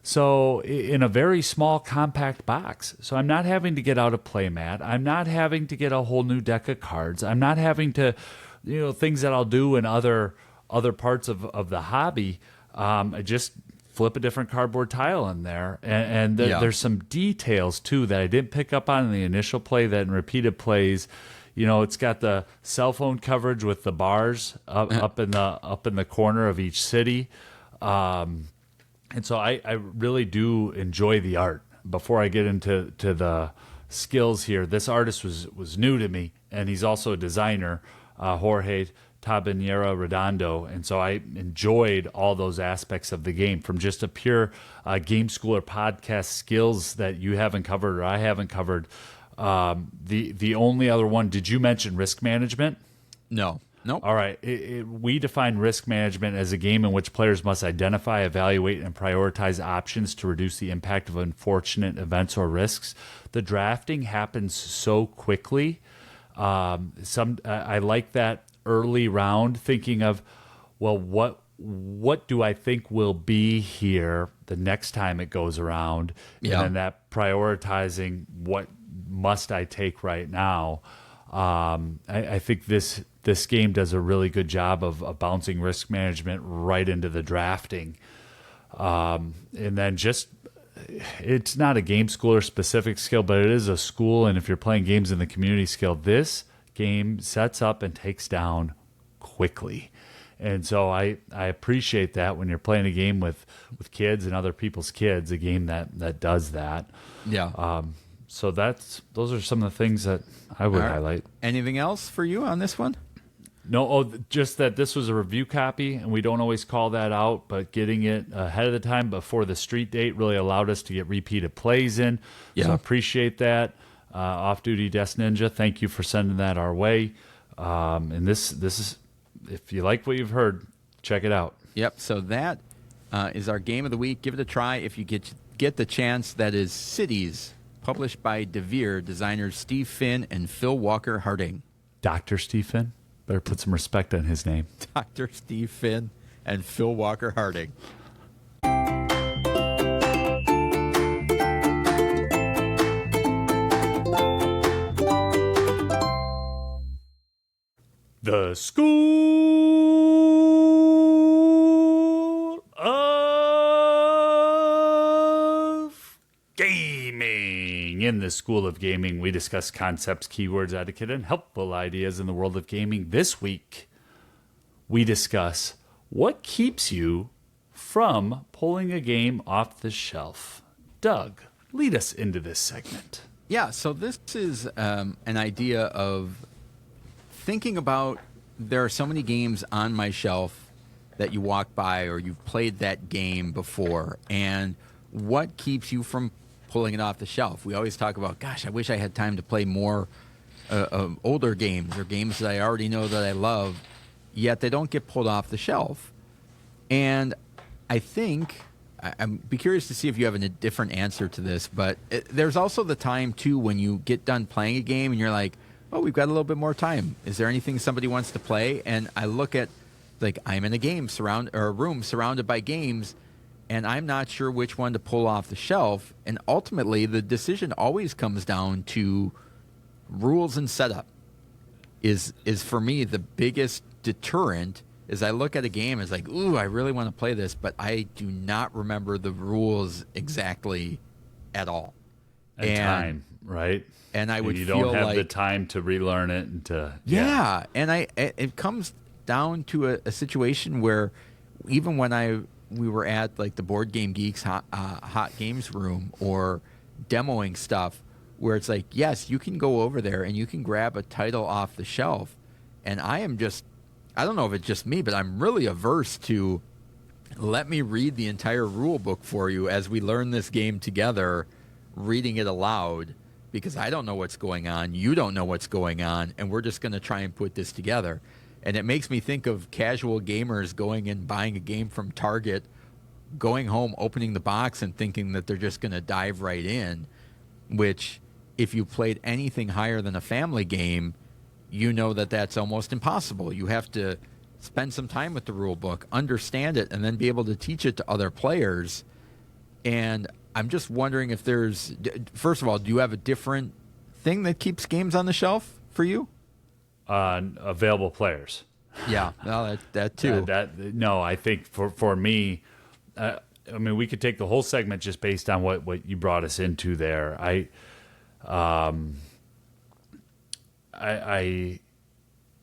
So in a very small, compact box. So I'm not having to get out a playmat. I'm not having to get a whole new deck of cards. I'm not having to, things that I'll do in other parts of the hobby. I just flip a different cardboard tile in there. And there's some details, too, that I didn't pick up on in the initial play that in repeated plays. It's got the cell phone coverage with the bars up in the corner of each city. And so I really do enjoy the art. Before I get into the skills here, this artist was new to me, and he's also a designer, Jorge Tabanera Redondo, and so I enjoyed all those aspects of the game, from just a pure game school or podcast skills that you haven't covered or I haven't covered. The only other one, did you mention risk management? No. Nope. All right. We define risk management as a game in which players must identify, evaluate, and prioritize options to reduce the impact of unfortunate events or risks. The drafting happens so quickly. I like that early round, thinking of, well, what do I think will be here the next time it goes around, and then that prioritizing what must I take right now. I think this game does a really good job of bouncing risk management right into the drafting, and then it's not a game school or specific skill, but it is a school, and if you're playing games in the community skill, this game sets up and takes down quickly. And so I appreciate that when you're playing a game with kids and other people's kids, a game that does that. Yeah. So those are some of the things that I would highlight. Anything else for you on this one? No, just that this was a review copy, and we don't always call that out, but getting it ahead of the time before the street date really allowed us to get repeated plays in. Yeah. So I appreciate that. Off-Duty Desk Ninja, thank you for sending that our way. And this is, if you like what you've heard, check it out. Yep. So that is our game of the week. Give it a try if you get the chance. That is Cities, published by DeVere, designers Steve Finn and Phil Walker Harding. Dr. Steve Finn? Better put some respect on his name. Dr. Steve Finn and Phil Walker Harding. The School of Gaming. In the School of Gaming, we discuss concepts, keywords, etiquette, and helpful ideas in the world of gaming. This week, we discuss what keeps you from pulling a game off the shelf. Doug, lead us into this segment. Yeah, so this is an idea of thinking about, there are so many games on my shelf that you walk by or you've played that game before, and what keeps you from pulling it off the shelf? We always talk about, gosh, I wish I had time to play more older games or games that I already know that I love, yet they don't get pulled off the shelf. And I think, I'd be curious to see if you have a different answer to this, but there's also the time, too, when you get done playing a game and you're like, oh, we've got a little bit more time. Is there anything somebody wants to play? And I look at, like, I'm in a room surrounded by games, and I'm not sure which one to pull off the shelf. And ultimately, the decision always comes down to rules and setup. Is for me the biggest deterrent. Is I look at a game, it's like, ooh, I really want to play this, but I do not remember the rules exactly at all. And time, right? And I would you feel don't have like the time to relearn it and to and it comes down to a situation where even when we were at like the Board Game Geeks hot games room or demoing stuff, where it's like, yes, you can go over there and you can grab a title off the shelf, and I don't know if it's just me, but I'm really averse to let me read the entire rule book for you as we learn this game together, reading it aloud, because I don't know what's going on, you don't know what's going on, and we're just going to try and put this together. And it makes me think of casual gamers going and buying a game from Target, going home, opening the box, and thinking that they're just going to dive right in, which, if you played anything higher than a family game, you know that that's almost impossible. You have to spend some time with the rule book, understand it, and then be able to teach it to other players. And I'm just wondering if there's, first of all, do you have a different thing that keeps games on the shelf for you? Available players. Yeah, well, that too. No, I think for me, I mean, we could take the whole segment just based on what you brought us into there.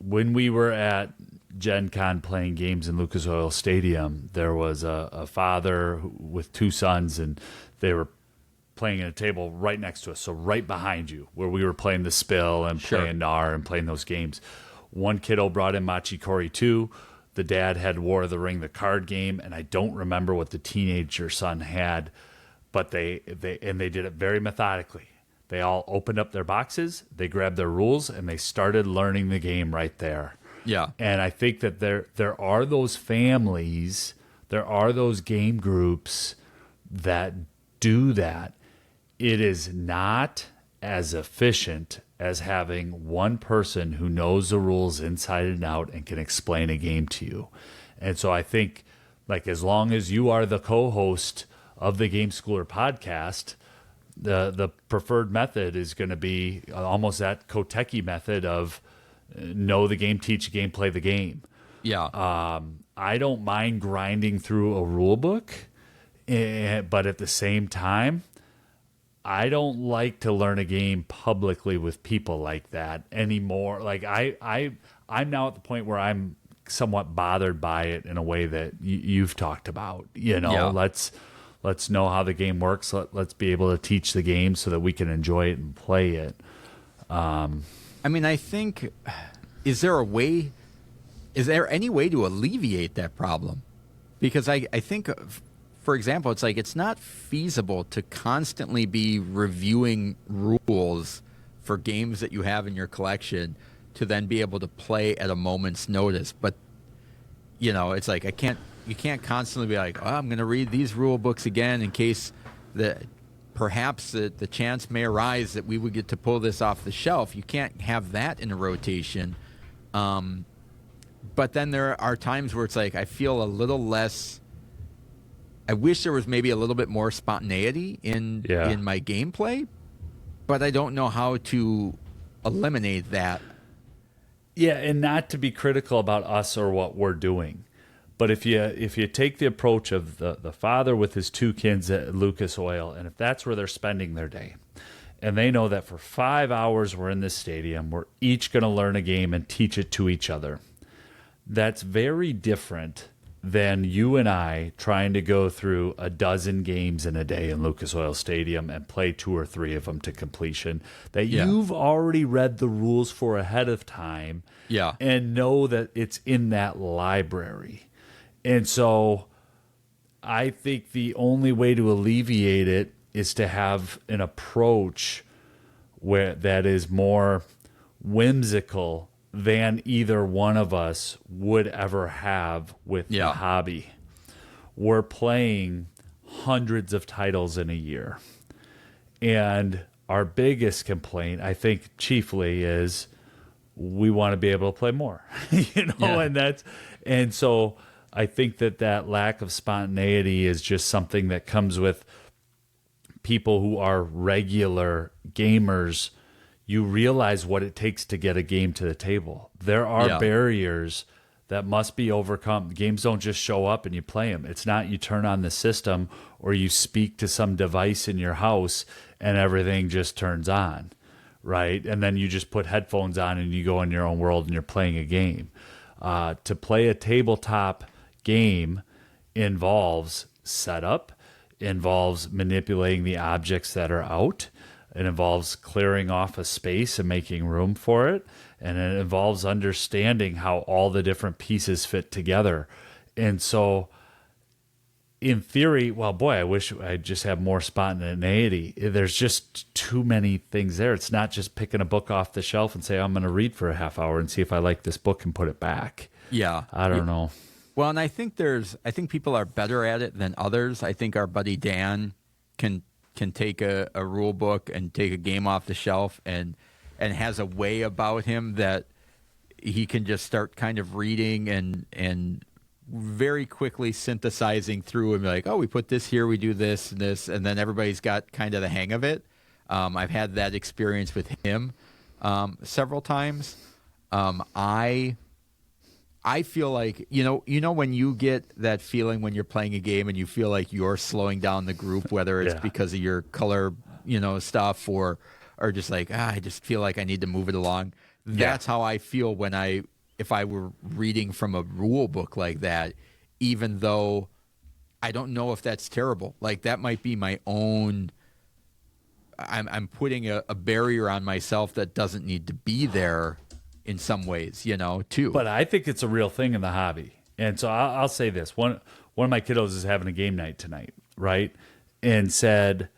When we were at Gen Con playing games in Lucas Oil Stadium, there was a father with two sons, and they were playing at a table right next to us, so right behind you, where we were playing the Spill and playing NAR and playing those games. One kiddo brought in Machikori 2. The dad had War of the Ring, the card game, and I don't remember what the teenager son had, but they did it very methodically. They all opened up their boxes, they grabbed their rules, and they started learning the game right there. Yeah. And I think that there are those families, there are those game groups that do that. It is not as efficient as having one person who knows the rules inside and out and can explain a game to you. And so I think, like, as long as you are the co-host of the Game Schooler podcast, the preferred method is going to be almost that Koteki method of know the game, teach the game, play the game. Yeah. I don't mind grinding through a rule book, but at the same time, I don't like to learn a game publicly with people like that anymore. Like I'm now at the point where I'm somewhat bothered by it in a way that you've talked about. Let's know how the game works. Let's be able to teach the game so that we can enjoy it and play it. I mean, I think, is there any way to alleviate that problem? Because I think, for example, it's like, it's not feasible to constantly be reviewing rules for games that you have in your collection to then be able to play at a moment's notice. But, it's like, you can't constantly be like, I'm going to read these rule books again in case perhaps the chance may arise that we would get to pull this off the shelf. You can't have that in a rotation. But then there are times where it's like, I feel a little less, I wish there was maybe a little bit more spontaneity in my gameplay, but I don't know how to eliminate that. Yeah, and not to be critical about us or what we're doing. But if you take the approach of the father with his two kids at Lucas Oil, and if that's where they're spending their day, and they know that for 5 hours we're in this stadium, we're each going to learn a game and teach it to each other, that's very different than you and I trying to go through a dozen games in a day in Lucas Oil Stadium and play 2 or 3 of them to completion that you've already read the rules for ahead of time and know that it's in that library. And so I think the only way to alleviate it is to have an approach where that is more whimsical than either one of us would ever have with the hobby. We're playing hundreds of titles in a year. And our biggest complaint, I think chiefly, is we want to be able to play more. And so I think that lack of spontaneity is just something that comes with people who are regular gamers. You realize what it takes to get a game to the table. There are barriers that must be overcome. Games don't just show up and you play them. It's not you turn on the system or you speak to some device in your house and everything just turns on, right? And then you just put headphones on and you go in your own world and you're playing a game. To play a tabletop game, involves setup, involves manipulating the objects that are out. It involves clearing off a space and making room for it. And it involves understanding how all the different pieces fit together. And so, in theory, well, boy, I wish I just had more spontaneity. There's just too many things there. It's not just picking a book off the shelf and say, I'm going to read for a half hour and see if I like this book and put it back. Yeah. I don't know. Well, and I think people are better at it than others. I think our buddy Dan can take a rule book and take a game off the shelf and has a way about him that he can just start kind of reading and very quickly synthesizing through and be like, oh, we put this here, we do this and this, and then everybody's got kind of the hang of it. I've had that experience with him several times. I feel like, you know when you get that feeling when you're playing a game and you feel like you're slowing down the group, whether it's because of your color, stuff or just like, I just feel like I need to move it along. That's how I feel if I were reading from a rule book like that, even though I don't know if that's terrible. Like that might be my own, I'm putting a barrier on myself that doesn't need to be there in some ways, too. But I think it's a real thing in the hobby. And so I'll say this. One of my kiddos is having a game night tonight, right? And said,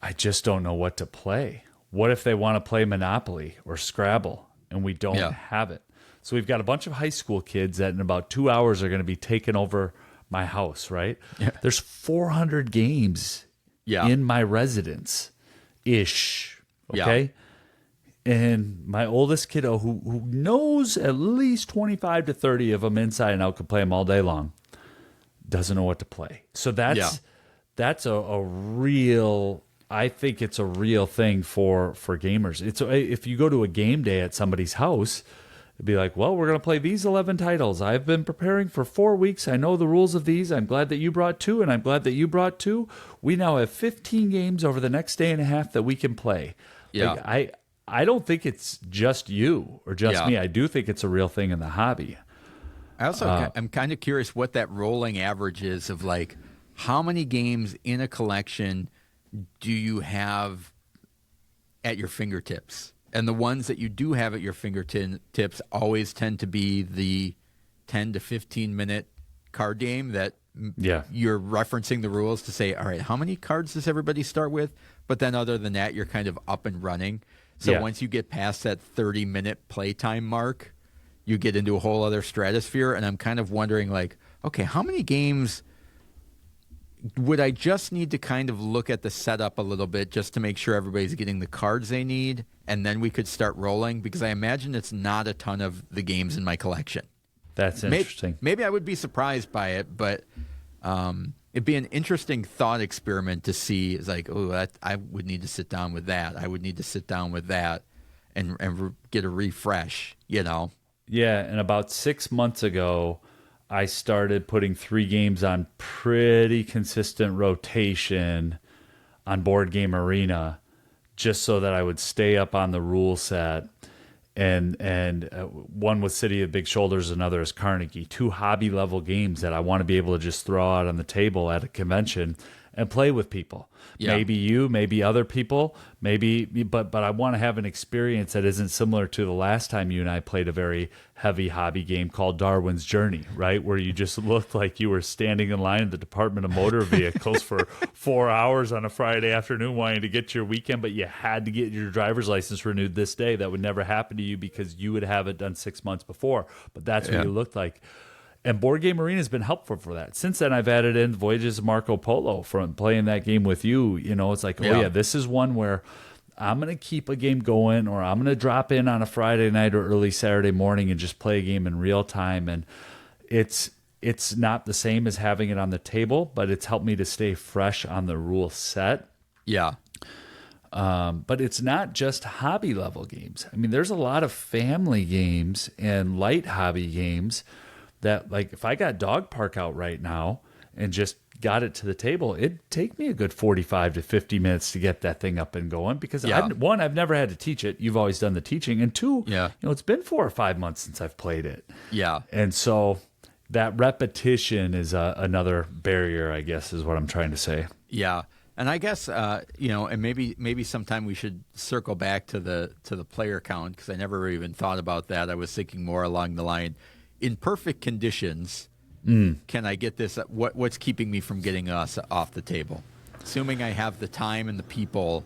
I just don't know what to play. What if they want to play Monopoly or Scrabble and we don't have it? So we've got a bunch of high school kids that in about 2 hours are going to be taking over my house, right? Yeah. There's 400 games in my residence-ish, okay? Yeah. And my oldest kiddo, who knows at least 25 to 30 of them inside and out, could play them all day long, doesn't know what to play. So that's a real... I think it's a real thing for gamers. If you go to a game day at somebody's house, it'd be like, well, we're going to play these 11 titles. I've been preparing for 4 weeks. I know the rules of these. I'm glad that you brought 2, and I'm glad that you brought 2. We now have 15 games over the next day and a half that we can play. Yeah. Like, I don't think it's just you or just me. I do think it's a real thing in the hobby. I also I'm kind of curious what that rolling average is of like how many games in a collection do you have at your fingertips? And the ones that you do have at your fingertips always tend to be the 10 to 15 minute card game that you're referencing the rules to say, all right, how many cards does everybody start with? But then other than that, you're kind of up and running. So once you get past that 30-minute playtime mark, you get into a whole other stratosphere. And I'm kind of wondering like, okay, how many games would I just need to kind of look at the setup a little bit just to make sure everybody's getting the cards they need, and then we could start rolling? Because I imagine it's not a ton of the games in my collection. That's interesting. Maybe I would be surprised by it, but it'd be an interesting thought experiment to see. It's like, I would need to sit down with that. I would need to sit down with that and get a refresh, Yeah, and about 6 months ago, I started putting 3 games on pretty consistent rotation on Board Game Arena just so that I would stay up on the rule set. And one was City of Big Shoulders, another is Carnegie. 2 hobby-level games that I want to be able to just throw out on the table at a convention and play with people. Yeah. Maybe you, maybe other people, but I want to have an experience that isn't similar to the last time you and I played a very heavy hobby game called Darwin's Journey, right? Where you just looked like you were standing in line at the Department of Motor Vehicles for 4 hours on a Friday afternoon wanting to get your weekend, but you had to get your driver's license renewed this day. That would never happen to you because you would have it done 6 months before, but that's what you looked like. And Board Game Arena has been helpful for that. Since then, I've added in Voyages of Marco Polo from playing that game with you. It's like, this is one where I'm going to keep a game going, or I'm going to drop in on a Friday night or early Saturday morning and just play a game in real time. And it's not the same as having it on the table, but it's helped me to stay fresh on the rule set. Yeah. But it's not just hobby level games. I mean, there's a lot of family games and light hobby games that, like, if I got Dog Park out right now and just got it to the table, it'd take me a good 45 to 50 minutes to get that thing up and going because I've never had to teach it. You've always done the teaching. And 2, it's been 4 or 5 months since I've played it. Yeah. And so that repetition is another barrier, I guess, is what I'm trying to say. Yeah. And I guess and maybe sometime we should circle back to the player count, because I never even thought about that. I was thinking more along the line, in perfect conditions, can I get this? What's keeping me from getting us off the table? Assuming I have the time and the people,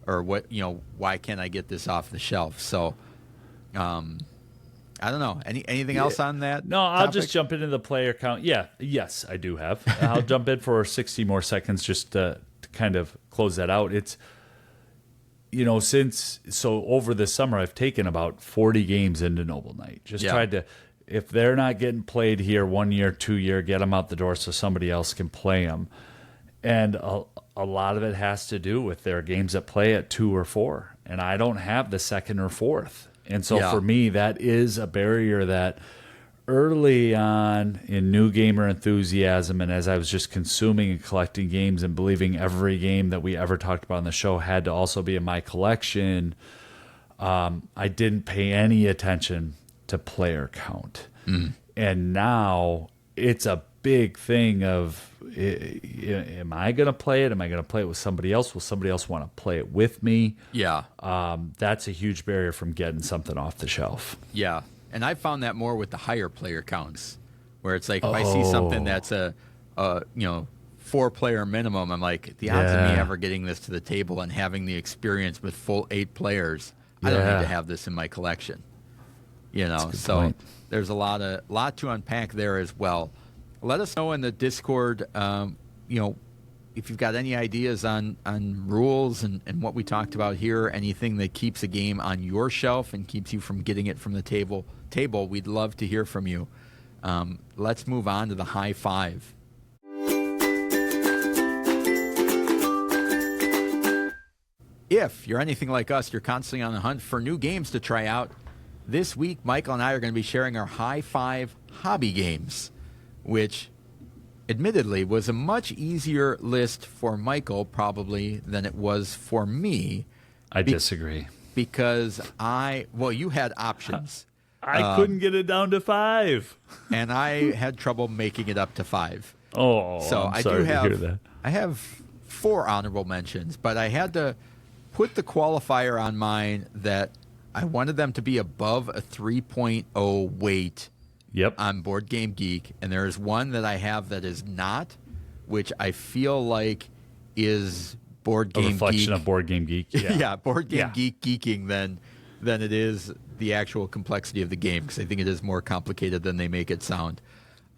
or why can't I get this off the shelf? So, I don't know. Anything else on that? No, I'll topic? just jump into the player count. Yes, I do have. I'll jump in for 60 more seconds just to kind of close that out. It's, over this summer, I've taken about 40 games into Noble Knight. Just tried to, if they're not getting played here 1 year, 2 year, get them out the door so somebody else can play them. And a lot of it has to do with their games that play at 2 or 4. And I don't have the second or fourth. And so for me, that is a barrier that early on in new gamer enthusiasm, and as I was just consuming and collecting games and believing every game that we ever talked about on the show had to also be in my collection, I didn't pay any attention to player count. And now it's a big thing of, am I going to play it? Am I going to play it with somebody else? Will somebody else want to play it with me? Yeah. That's a huge barrier from getting something off the shelf. Yeah. And I found that more with the higher player counts, where it's like if I see something that's a 4-player minimum, I'm like, the odds of me ever getting this to the table and having the experience with full 8 players, I don't need to have this in my collection. So point. there's a lot to unpack there as well. Let us know in the Discord, if you've got any ideas on rules and what we talked about here, anything that keeps a game on your shelf and keeps you from getting it from the table, we'd love to hear from you. Let's move on to the high five. If you're anything like us, you're constantly on the hunt for new games to try out. This week, Michael and I are going to be sharing our high five hobby games, which admittedly was a much easier list for Michael probably than it was for me. I disagree. Because you had options. I couldn't get it down to 5. And I had trouble making it up to 5. Oh, so I'm sorry to hear that. I have 4 honorable mentions, but I had to put the qualifier on mine that I wanted them to be above a 3.0 weight on Board Game Geek, and there is one that I have that is not, which I feel like is Board Game Geek. A reflection of Board Game Geek. Yeah, Board Game Geek geeking than it is the actual complexity of the game, because I think it is more complicated than they make it sound.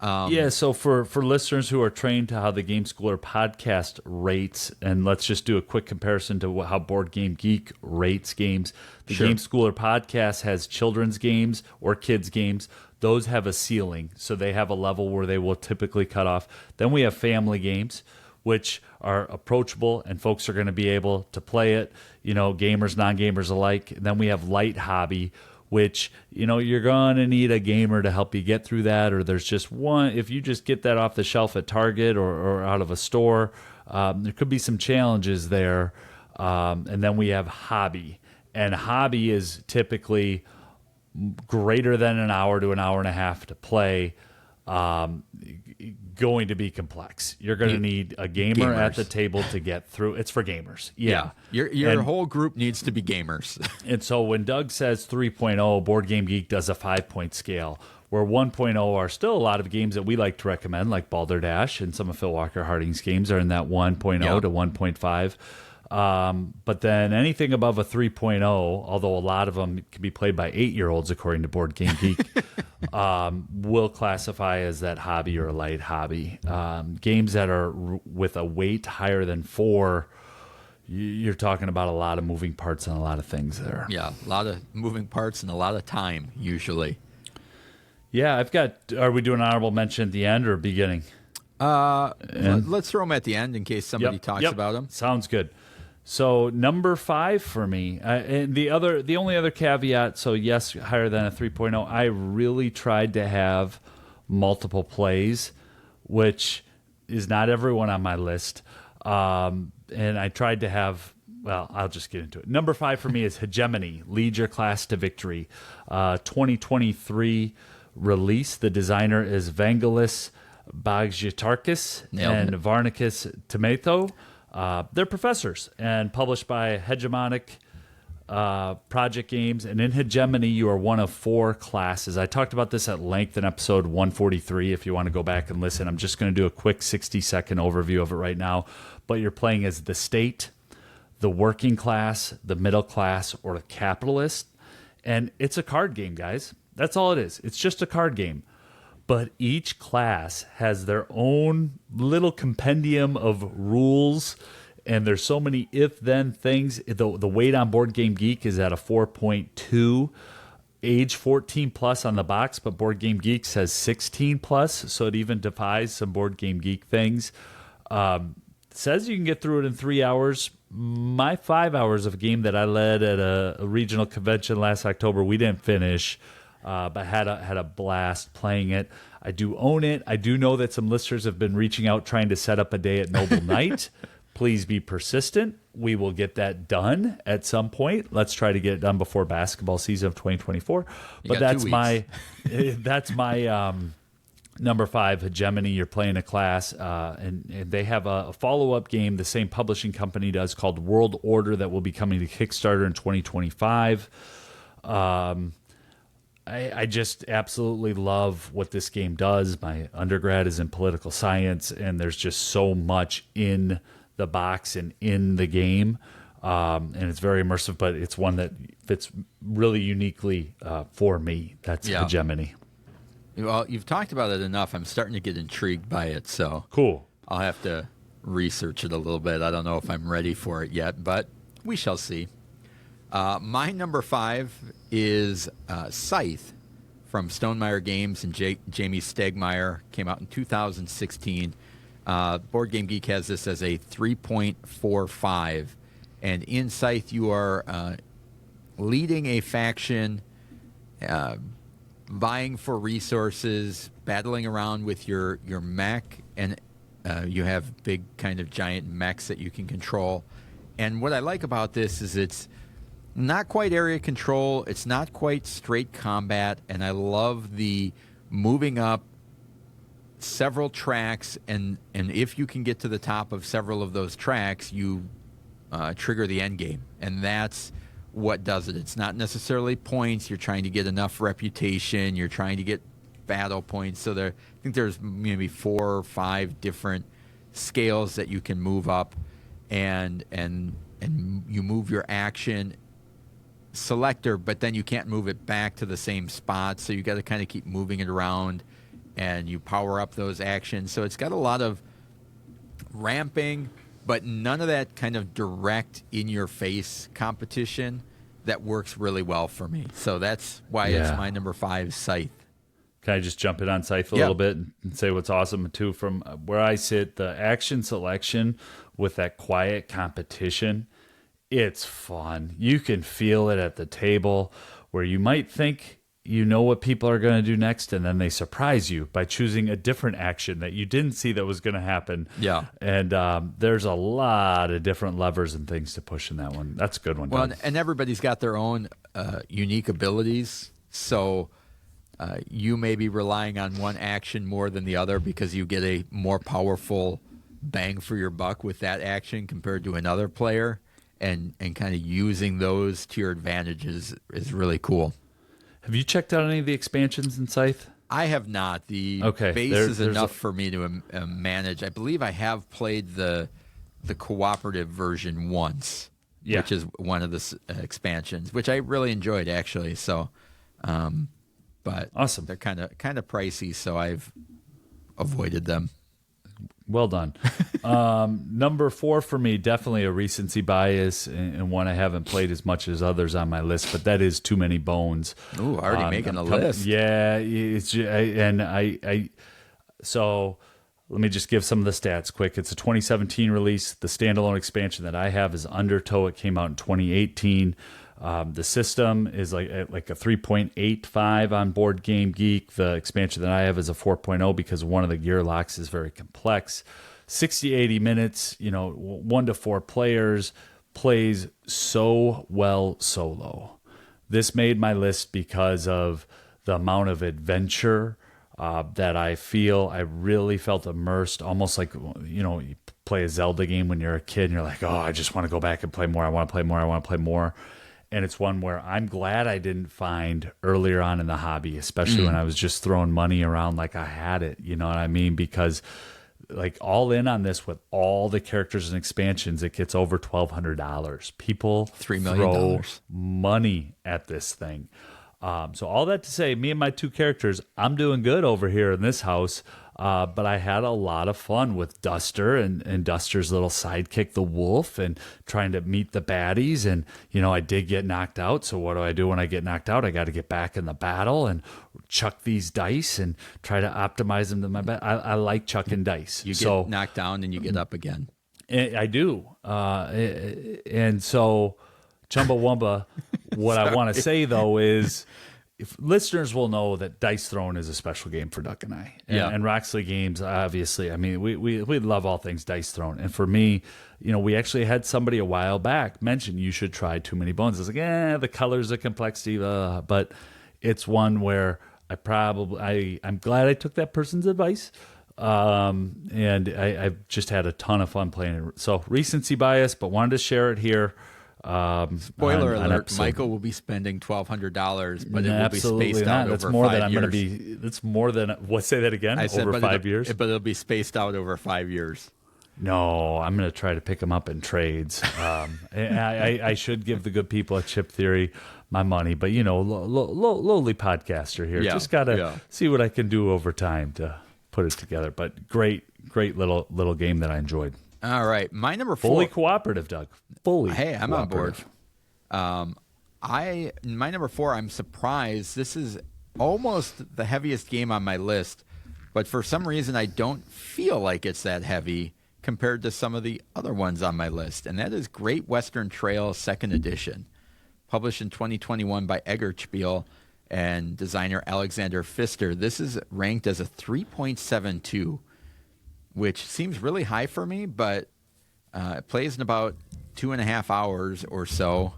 So for listeners who are trained to how the Game Schooler podcast rates, and let's just do a quick comparison to how Board Game Geek rates games. The Game Schooler podcast has children's games or kids' games. Those have a ceiling, so they have a level where they will typically cut off. Then we have family games, which are approachable, and folks are going to be able to play it, gamers, non-gamers alike. And then we have light hobby, which, you're going to need a gamer to help you get through that, or there's just one. If you just get that off the shelf at Target or out of a store, there could be some challenges there. And then we have hobby. And hobby is typically greater than an hour to an hour and a half to play, going to be complex. You're going to need a gamer at the table to get through. It's for gamers. Yeah. Your whole group needs to be gamers. And so when Doug says 3.0, Board Game Geek does a 5-point scale, where 1.0 are still a lot of games that we like to recommend, like Balderdash, and some of Phil Walker Harding's games are in that 1.0 to 1.5. But then anything above a 3.0, although a lot of them can be played by 8-year-olds, according to Board Game Geek, will classify as that hobby or light hobby. Games that are with a weight higher than 4, you're talking about a lot of moving parts and a lot of things there. Yeah, a lot of moving parts and a lot of time, usually. Yeah, are we doing honorable mention at the end or beginning? Let's throw them at the end in case somebody talks about them. Sounds good. So number 5 for me, and the only other caveat. So yes, higher than a 3.0. I really tried to have multiple plays, which is not everyone on my list. And I tried to have. Well, I'll just get into it. Number 5 for me is Hegemony: Lead Your Class to Victory, 2023 release. The designer is Vangelis Bagjitarkis and Varnikas Tomato. They're professors and published by Hegemonic Project Games. And in Hegemony, you are one of 4 classes. I talked about this at length in episode 143 if you want to go back and listen. I'm just going to do a quick 60-second overview of it right now. But you're playing as the state, the working class, the middle class, or the capitalist. And it's a card game, guys. That's all it is. It's just a card game. But each class has their own little compendium of rules, and there's so many if-then things. The weight on Board Game Geek is at a 4.2, age 14 plus on the box, but Board Game Geek says 16 plus, so it even defies some Board Game Geek things. Says you can get through it in 3 hours. My 5 hours of a game that I led at a regional convention last October, we didn't finish. But had a blast playing it. I do own it. I do know that some listeners have been reaching out trying to set up a day at Noble Night. Please be persistent. We will get that done at some point. Let's try to get it done before basketball season of 2024. But that's my number 5, Hegemony. You're playing a class, and they have a follow-up game the same publishing company does called World Order that will be coming to Kickstarter in 2025. I just absolutely love what this game does. My undergrad is in political science, and there's just so much in the box and in the game. And it's very immersive, but it's one that fits really uniquely for me. That's Hegemony. Well, you've talked about it enough. I'm starting to get intrigued by it, so cool. I'll have to research it a little bit. I don't know if I'm ready for it yet, but we shall see. My number 5 is Scythe from Stonemaier Games and Jamie Stegmaier. Came out in 2016. Board Game Geek has this as a 3.45. And in Scythe, you are leading a faction, vying for resources, battling around with your mech, and you have big kind of giant mechs that you can control. And what I like about this is it's not quite area control. It's not quite straight combat. And I love the moving up several tracks. And if you can get to the top of several of those tracks, you trigger the end game. And that's what does it. It's not necessarily points. You're trying to get enough reputation. You're trying to get battle points. So I think there's maybe 4 or 5 different scales that you can move up. And you move your action selector, but then you can't move it back to the same spot, so you got to kind of keep moving it around, and you power up those actions. So it's got a lot of ramping, but none of that kind of direct in-your-face competition that works really well for me. So that's why it's my number 5, Scythe. Can I just jump in on Scythe a little bit and say what's awesome, too? From where I sit, the action selection with that quiet competition, it's fun. You can feel it at the table where you might think you know what people are going to do next, and then they surprise you by choosing a different action that you didn't see that was going to happen. Yeah. And there's a lot of different levers and things to push in that one. That's a good one. Well, and everybody's got their own unique abilities. So you may be relying on one action more than the other because you get a more powerful bang for your buck with that action compared to another player. And kind of using those to your advantages is really cool. Have you checked out any of the expansions in Scythe? I have not. The base is enough for me to manage. I believe I have played the cooperative version once, which is one of the expansions, which I really enjoyed actually. So, but awesome. They're kind of pricey, so I've avoided them. Well done. Number 4 for me, definitely a recency bias and one I haven't played as much as others on my list, but that is Too Many Bones. Ooh, already making a list. Yeah, so let me just give some of the stats quick. It's a 2017 release. The standalone expansion that I have is Undertow. It came out in 2018. The system is like a 3.85 on Board Game Geek. The expansion that I have is a 4.0 because one of the gear locks is very complex. 60-80 minutes, 1 to 4 players, plays so well solo. This made my list because of the amount of adventure that I really felt immersed, almost like, you play a Zelda game when you're a kid and you're like, oh, I just want to go back and play more. I want to play more. I want to play more. And it's one where I'm glad I didn't find earlier on in the hobby, especially when I was just throwing money around like I had it. You know what I mean? Because like all in on this with all the characters and expansions, it gets over $1,200. People $3 million throw money at this thing. So all that to say, me and my two characters, I'm doing good over here in this house. But I had a lot of fun with Duster and Duster's little sidekick, the wolf, and trying to meet the baddies. And, I did get knocked out. So what do I do when I get knocked out? I got to get back in the battle and chuck these dice and try to optimize them to my best. I like chucking dice. You get knocked down and you get up again. I do. And so Chumbawamba, what I want to say, though, is... If listeners will know that Dice Throne is a special game for Doug and I. And Roxley Games, obviously, I mean, we love all things Dice Throne. And for me, we actually had somebody a while back mention you should try Too Many Bones. I was like, the colors, the complexity, but it's one where I'm glad I took that person's advice. And I've just had a ton of fun playing it. So recency bias, but wanted to share it here. Spoiler alert: Michael will be spending $1,200, but it will be spaced out over 5 years. That's more than what? Say that again. I said, over 5 years, but it'll be spaced out over 5 years. No, I'm going to try to pick them up in trades. I should give the good people at Chip Theory my money, but lowly podcaster here. Just got to see what I can do over time to put it together. But great little game that I enjoyed. All right, my number 4. Fully cooperative, Doug. Fully. Hey, I'm on board. My number 4. I'm surprised. This is almost the heaviest game on my list, but for some reason I don't feel like it's that heavy compared to some of the other ones on my list, and that is Great Western Trail 2nd Edition, published in 2021 by Eggertspiel and designer Alexander Pfister. This is ranked as a 3.72. which seems really high for me, but it plays in about 2.5 hours or so.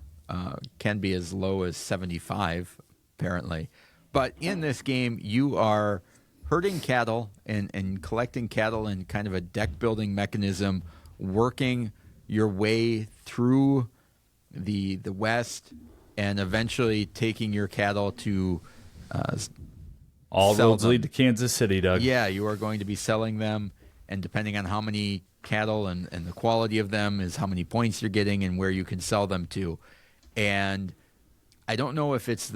Can be as low as 75, apparently. But in this game, you are herding cattle and collecting cattle in kind of a deck-building mechanism, working your way through the West, and eventually taking your cattle to all roads lead to Kansas City, Doug. Yeah, you are going to be selling them. And depending on how many cattle and the quality of them is how many points you're getting and where you can sell them to. And I don't know if it's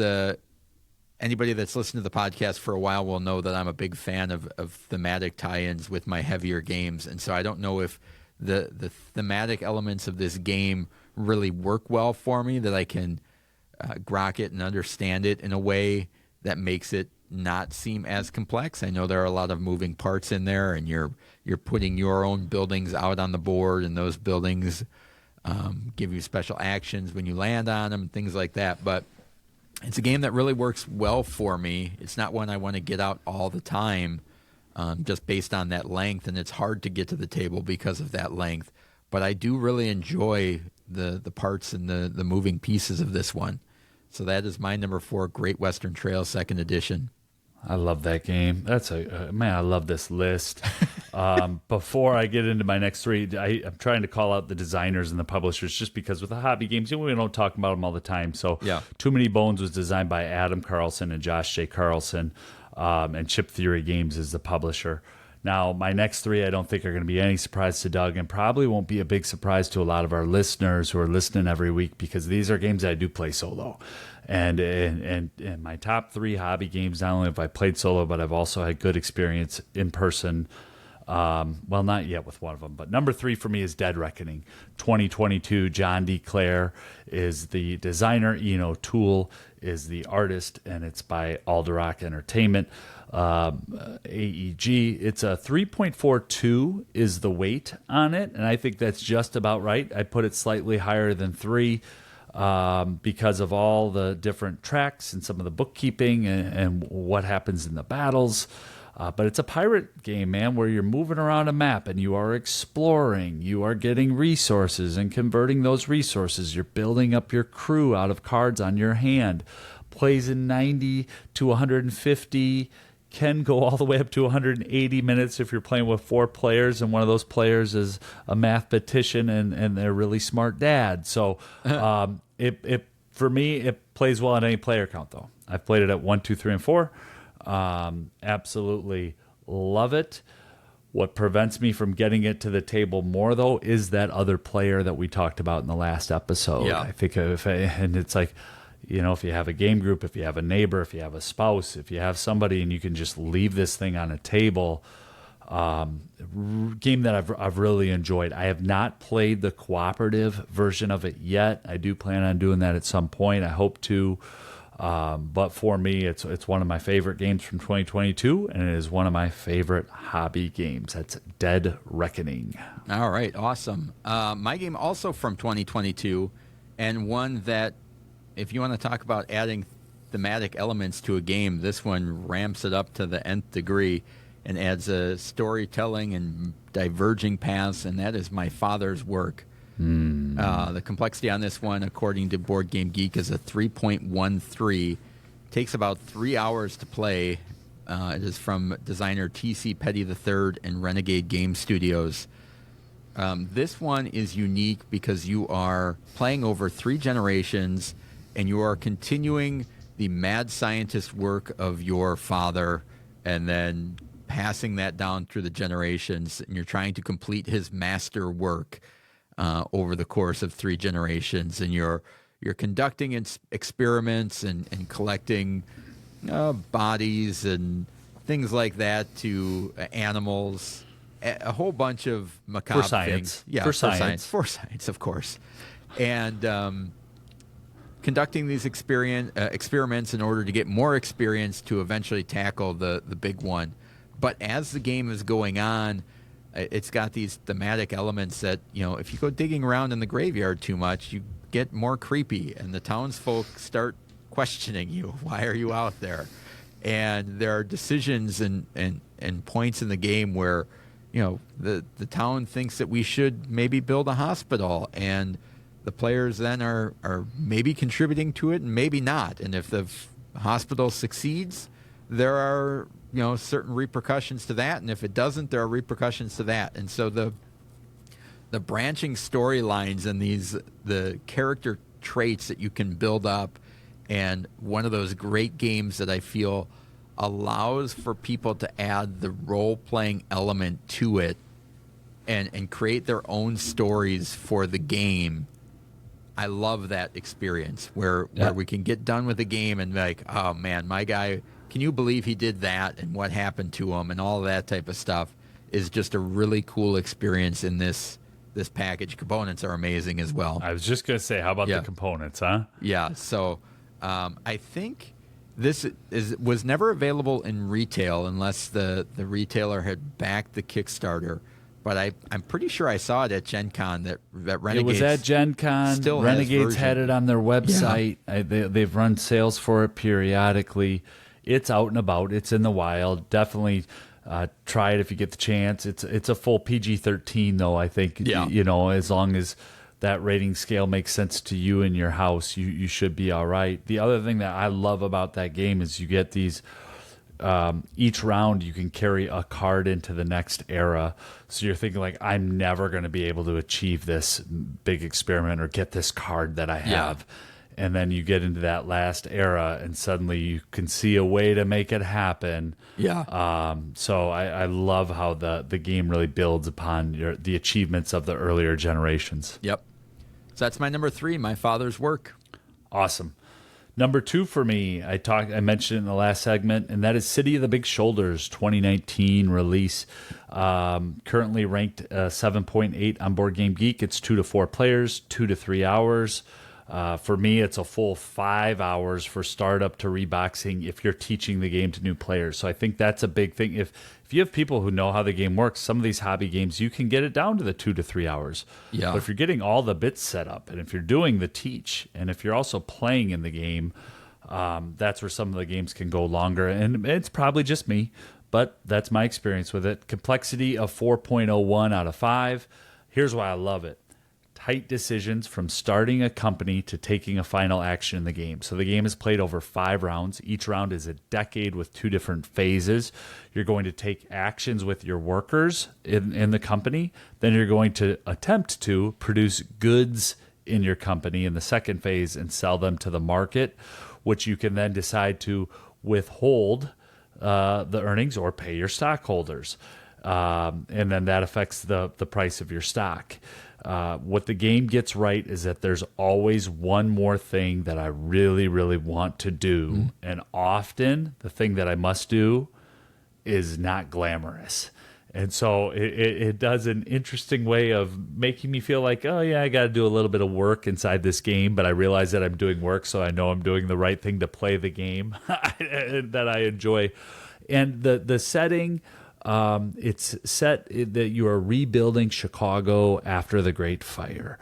anybody that's listened to the podcast for a while will know that I'm a big fan of thematic tie-ins with my heavier games. And so I don't know if the thematic elements of this game really work well for me, that I can grok it and understand it in a way that makes it not seem as complex. I know there are a lot of moving parts in there, and you're putting your own buildings out on the board, and those buildings give you special actions when you land on them, things like that. But it's a game that really works well for me. It's not one I want to get out all the time, just based on that length, and it's hard to get to the table because of that length. But I do really enjoy the parts and the moving pieces of this one. So that is my number 4, Great Western Trail 2nd Edition. I love that game. That's man, I love this list. Before I get into my next 3, I'm trying to call out the designers and the publishers, just because with the hobby games, we don't talk about them all the time. So Too Many Bones was designed by Adam Carlson and Josh J. Carlson, and Chip Theory Games is the publisher. Now, my next 3 I don't think are going to be any surprise to Doug, and probably won't be a big surprise to a lot of our listeners who are listening every week, because these are games that I do play solo. And my top 3 hobby games, not only have I played solo, but I've also had good experience in person. Well, not yet with one of them, but number 3 for me is Dead Reckoning 2022. John D. Clare is the designer. Ian O'Toole is the artist, and it's by Alderock Entertainment. AEG. It's a 3.42 is the weight on it, and I think that's just about right. I put it slightly higher than 3 because of all the different tracks and some of the bookkeeping and what happens in the battles. But it's a pirate game, man, where you're moving around a map and you are exploring. You are getting resources and converting those resources. You're building up your crew out of cards on your hand. plays in 90 to 150, can go all the way up to 180 minutes if you're playing with 4 players, and one of those players is a mathematician and they're a really smart dad. So it for me, it plays well at any player count, though. I've played it at 1, 2, 3, and 4. Absolutely love it. What prevents me from getting it to the table more, though, is that other player that we talked about in the last episode. Yeah. I think and it's like, if you have a game group, if you have a neighbor, if you have a spouse, if you have somebody and you can just leave this thing on a table, game that I've really enjoyed. I have not played the cooperative version of it yet. I do plan on doing that at some point. I hope to. But for me, it's one of my favorite games from 2022, and it is one of my favorite hobby games. That's Dead Reckoning. All right, awesome. My game also from 2022, and one that, if you want to talk about adding thematic elements to a game, this one ramps it up to the nth degree and adds a storytelling and diverging paths, and that is My Father's Work. The complexity on this one, according to Board Game Geek, is a 3.13. Takes about 3 hours to play. It is from designer T.C. Petty III and Renegade Game Studios. This one is unique because you are playing over 3 generations, and you are continuing the mad scientist work of your father and then passing that down through the generations, and you're trying to complete his master work over the course of 3 generations, and you're conducting experiments and collecting bodies and things like that to animals, a whole bunch of macabre things. Yeah, for science, of course, and conducting these experiments in order to get more experience to eventually tackle the big one. But as the game is going on, it's got these thematic elements that, if you go digging around in the graveyard too much, you get more creepy, and the townsfolk start questioning you. Why are you out there? And there are decisions and points in the game where, the town thinks that we should maybe build a hospital, and the players then are maybe contributing to it and maybe not. And if the hospital succeeds, there are certain repercussions to that, and if it doesn't, there are repercussions to that. And so the branching storylines and the character traits that you can build up, and one of those great games that I feel allows for people to add the role-playing element to it and create their own stories for the game. I love that experience where we can get done with the game and be like, oh man, my guy, can you believe he did that and what happened to him, and all of that type of stuff is just a really cool experience in this package. Components are amazing as well. I was just going to say, how about the components, huh? Yeah, so I think this was never available in retail unless the retailer had backed the Kickstarter. But I'm pretty sure I saw it at Gen Con that Renegades. It was at Gen Con. Still Renegades had it on their website. Yeah. They've run sales for it periodically. It's out and about. It's in the wild. Definitely try it if you get the chance. It's a full PG-13 though. I think as long as that rating scale makes sense to you and your house, you should be all right. The other thing that I love about that game is you get these. Each round you can carry a card into the next era. So you're thinking like, I'm never going to be able to achieve this big experiment or get this card that I have. And then you get into that last era and suddenly you can see a way to make it happen. Yeah. So I love how the game really builds upon the achievements of the earlier generations. Yep. So that's my number 3, My Father's Work. Awesome. Number 2 for me, I mentioned it in the last segment, and that is City of the Big Shoulders, 2019 release. Currently ranked 7.8 on Board Game Geek. It's 2 to 4 players, 2 to 3 hours. For me, it's a full 5 hours for startup to reboxing if you're teaching the game to new players. So I think that's a big thing. If you have people who know how the game works, some of these hobby games, you can get it down to the 2 to 3 hours. Yeah. But if you're getting all the bits set up, and if you're doing the teach, and if you're also playing in the game, that's where some of the games can go longer. And it's probably just me, but that's my experience with it. Complexity of 4.01 out of 5. Here's why I love it. tight decisions from starting a company to taking a final action in the game. So the game is played over 5 rounds. Each round is a decade with 2 different phases. You're going to take actions with your workers in the company. Then you're going to attempt to produce goods in your company in the second phase and sell them to the market, which you can then decide to withhold the earnings or pay your stockholders. And then that affects the price of your stock. What the game gets right is that there's always one more thing that I really, really want to do. And often the thing that I must do is not glamorous. And so it does an interesting way of making me feel like, oh, yeah, I got to do a little bit of work inside this game, but I realize that I'm doing work, so I know I'm doing the right thing to play the game that I enjoy. And the setting, it's set that you are rebuilding Chicago after the Great Fire.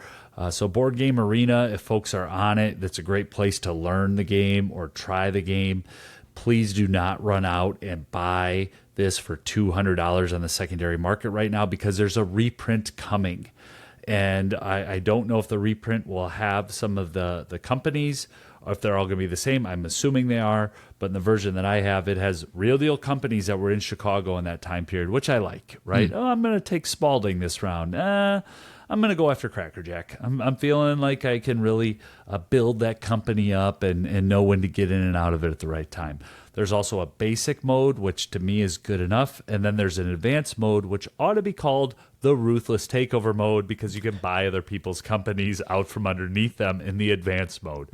So Board Game Arena, if folks are on it, that's a great place to learn the game or try the game. Please do not run out and buy this for $200 on the secondary market right now, because there's a reprint coming. And I don't know if the reprint will have some of the companies, or if they're all going to be the same. I'm assuming they are, but in the version that I have, it has real deal companies that were in Chicago in that time period, which I like, right? Oh, I'm going to take Spalding this round. I'm going to go after Cracker Jack. I'm feeling like I can really build that company up and know when to get in and out of it at the right time. There's also a basic mode, which to me is good enough. And then there's an advanced mode, which ought to be called the Ruthless Takeover mode, because you can buy other people's companies out from underneath them in the advanced mode.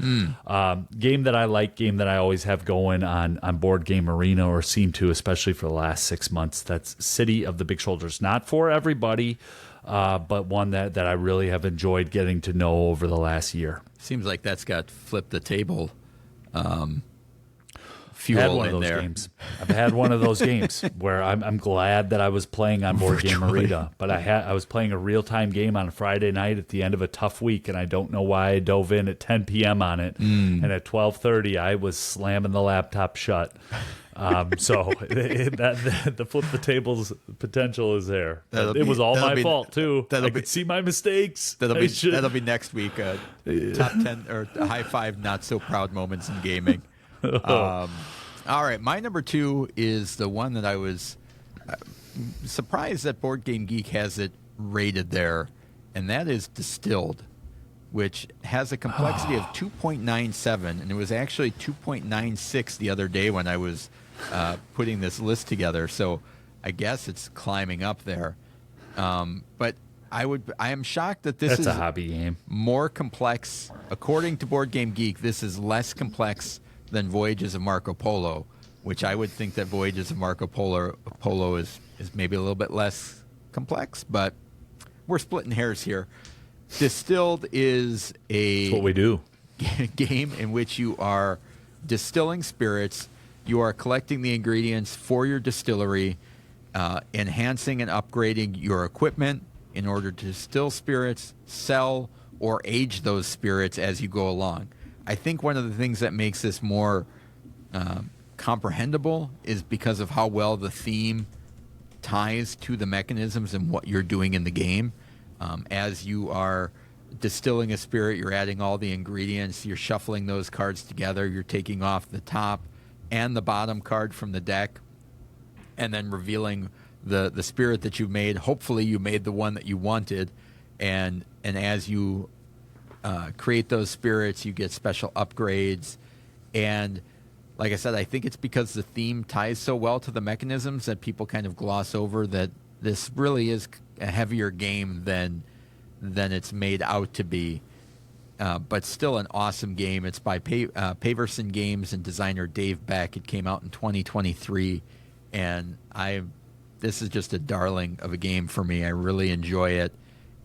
Game that I like, game that I always have going on Board Game Arena, or seem to, especially for the last 6 months. That's City of the Big Shoulders. Not for everybody, but one that I really have enjoyed getting to know over the last year. Seems like that's got flip the table I've had fuel one of in those there. games. I've had one of those games where I'm glad that I was playing on Board Game Arena, but I was playing a real time game on a Friday night at the end of a tough week, and I don't know why I dove in at 10 p.m. on it, and at 12:30 I was slamming the laptop shut. So the flip the tables potential is there. It was all my fault too. I could see my mistakes. That'll be next week. Top 10 or high 5 not so proud moments in gaming. All right, my number 2 is the one that I was surprised that Board Game Geek has it rated there, and that is Distilled, which has a complexity of 2.97, and it was actually 2.96 the other day when I was putting this list together. So I guess it's climbing up there. But I am shocked that this is a hobby game. More complex. According to Board Game Geek, this is less complex than Voyages of Marco Polo, which I would think that Voyages of Marco Polo is maybe a little bit less complex, but we're splitting hairs here. Distilled is That's what we do. game in which you are distilling spirits. You are collecting the ingredients for your distillery, enhancing and upgrading your equipment in order to distill spirits, sell, or age those spirits as you go along. I think one of the things that makes this more comprehensible is because of how well the theme ties to the mechanisms and what you're doing in the game. As you are distilling a spirit, you're adding all the ingredients, you're shuffling those cards together, you're taking off the top and the bottom card from the deck, and then revealing the spirit that you made. Hopefully you made the one that you wanted, and as you create those spirits, you get special upgrades. And like I said, I think it's because the theme ties so well to the mechanisms that people kind of gloss over that this really is a heavier game than it's made out to be. But still an awesome game. It's by Paverson Games and designer Dave Beck. It came out in 2023, and this is just a darling of a game for me. I really enjoy it,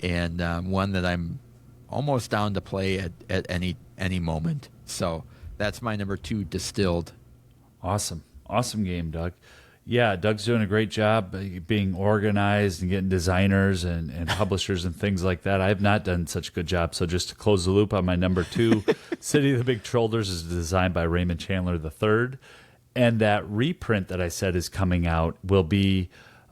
and one that I'm almost down to play at any moment. So that's my number 2, Distilled. Awesome game, Doug. Yeah, Doug's doing a great job being organized and getting designers and publishers and things like that. I have not done such a good job. So just to close the loop on my number 2, City of the Big Shoulders is designed by Raymond Chandler III. And that reprint that I said is coming out will be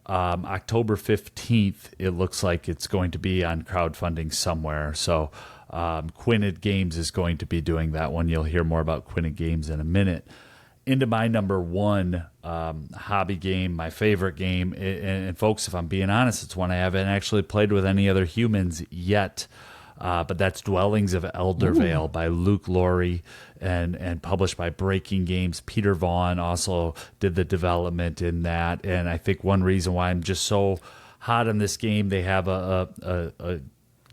October 15th, it looks like it's going to be on crowdfunding somewhere. So Quinted Games is going to be doing that one. You'll hear more about Quinted Games in a minute. Into my number one hobby game, my favorite game. And folks, if I'm being honest, it's one I haven't actually played with any other humans yet. But that's Dwellings of Eldervale by Luke Laurie and published by Breaking Games. Peter Vaughn also did the development in that. And I think one reason why I'm just so hot on this game, they have a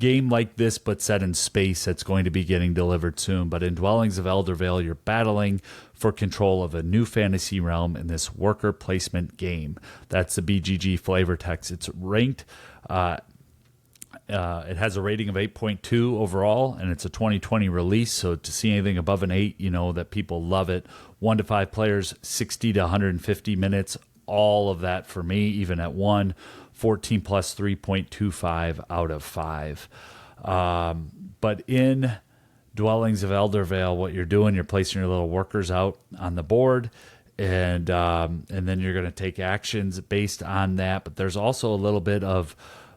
game like this but set in space that's going to be getting delivered soon. But in Dwellings of Eldervale, you're battling for control of a new fantasy realm in this worker placement game. That's the BGG flavor text. It's ranked. It has a rating of 8.2 overall, and it's a 2020 release. So to see anything above an 8, you know that people love it. 1 to 5 players, 60 to 150 minutes. All of that for me, even at 1. 14 plus 3.25 out of 5. But in Dwellings of Eldervale, what you're doing, you're placing your little workers out on the board, and then you're going to take actions based on that. But there's also a little bit of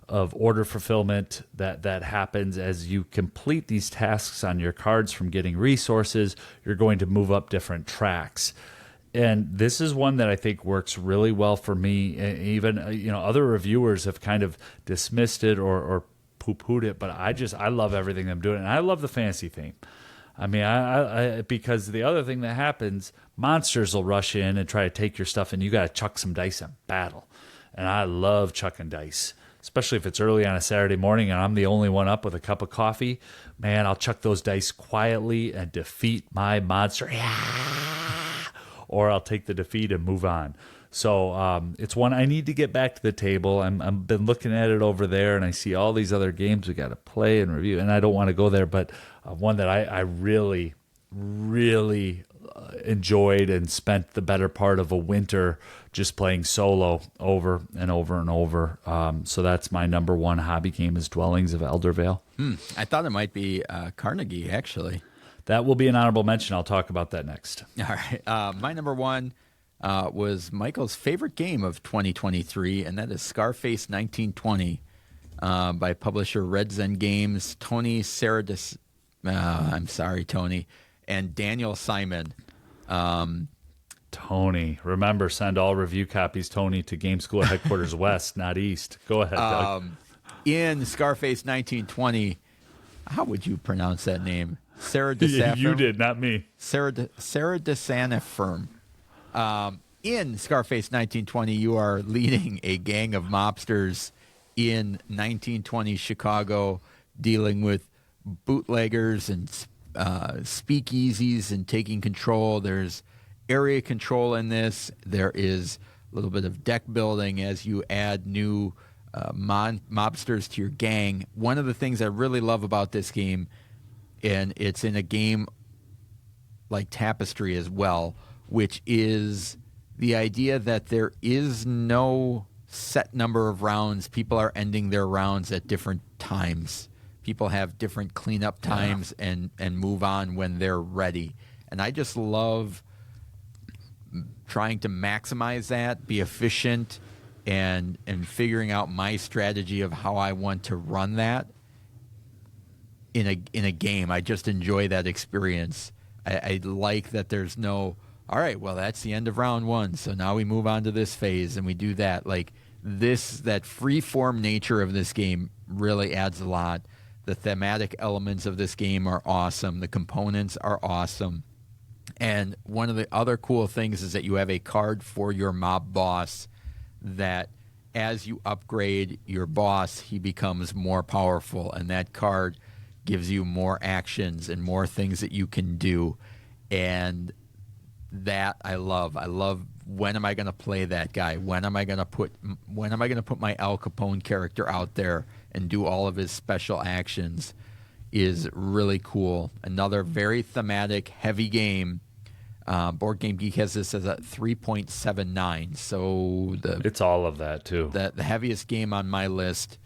order fulfillment that happens as you complete these tasks on your cards. From getting resources, you're going to move up different tracks. And this is one that I think works really well for me. Even other reviewers have kind of dismissed it or poo-pooed it, but I love everything I'm doing, and I love the fantasy theme. I mean, I because the other thing that happens, monsters will rush in and try to take your stuff, and you got to chuck some dice in battle. And I love chucking dice, especially if it's early on a Saturday morning and I'm the only one up with a cup of coffee. Man, I'll chuck those dice quietly and defeat my monster. Yeah! Or I'll take the defeat and move on. So it's one I need to get back to the table. I've been looking at it over there, and I see all these other games we got to play and review, and I don't want to go there, but one that I really, really enjoyed and spent the better part of a winter just playing solo over and over and over. So that's my number one hobby game, is Dwellings of Eldervale. I thought it might be Carnegie, actually. That will be an honorable mention. I'll talk about that next. All right. My number one was Michael's favorite game of 2023, and that is Scarface 1920 by publisher Red Zen Games, Tony Saradis. I'm sorry, Tony, and Daniel Simon. Tony, remember, send all review copies, Tony, to Game School Headquarters West, not East. Go ahead, Doug. In Scarface 1920, how would you pronounce that name? Sarah DeSanifirm. You did, not me. Sarah DeSanifirm. In Scarface 1920, you are leading a gang of mobsters in 1920 Chicago, dealing with bootleggers and speakeasies and taking control. There's area control in this. There is a little bit of deck building as you add new mobsters to your gang. One of the things I really love about this game, and it's in a game like Tapestry as well, which is the idea that there is no set number of rounds. People are ending their rounds at different times. People have different cleanup times and move on when they're ready. And I just love trying to maximize that, be efficient, and figuring out my strategy of how I want to run that in a game. I just enjoy that experience. I like that there's no, all right, well, that's the end of round one, so now we move on to this phase and we do that. Like this, that free form nature of this game really adds a lot. The thematic elements of this game are awesome. The components are awesome. And one of the other cool things is that you have a card for your mob boss that as you upgrade your boss, he becomes more powerful, and that card gives you more actions and more things that you can do. And that I love. I love, when am I going to play that guy? When am I going to put my Al Capone character out there and do all of his special actions is really cool. Another very thematic, heavy game. Board Game Geek has this as a 3.79. So it's all of that too. The heaviest game on my list.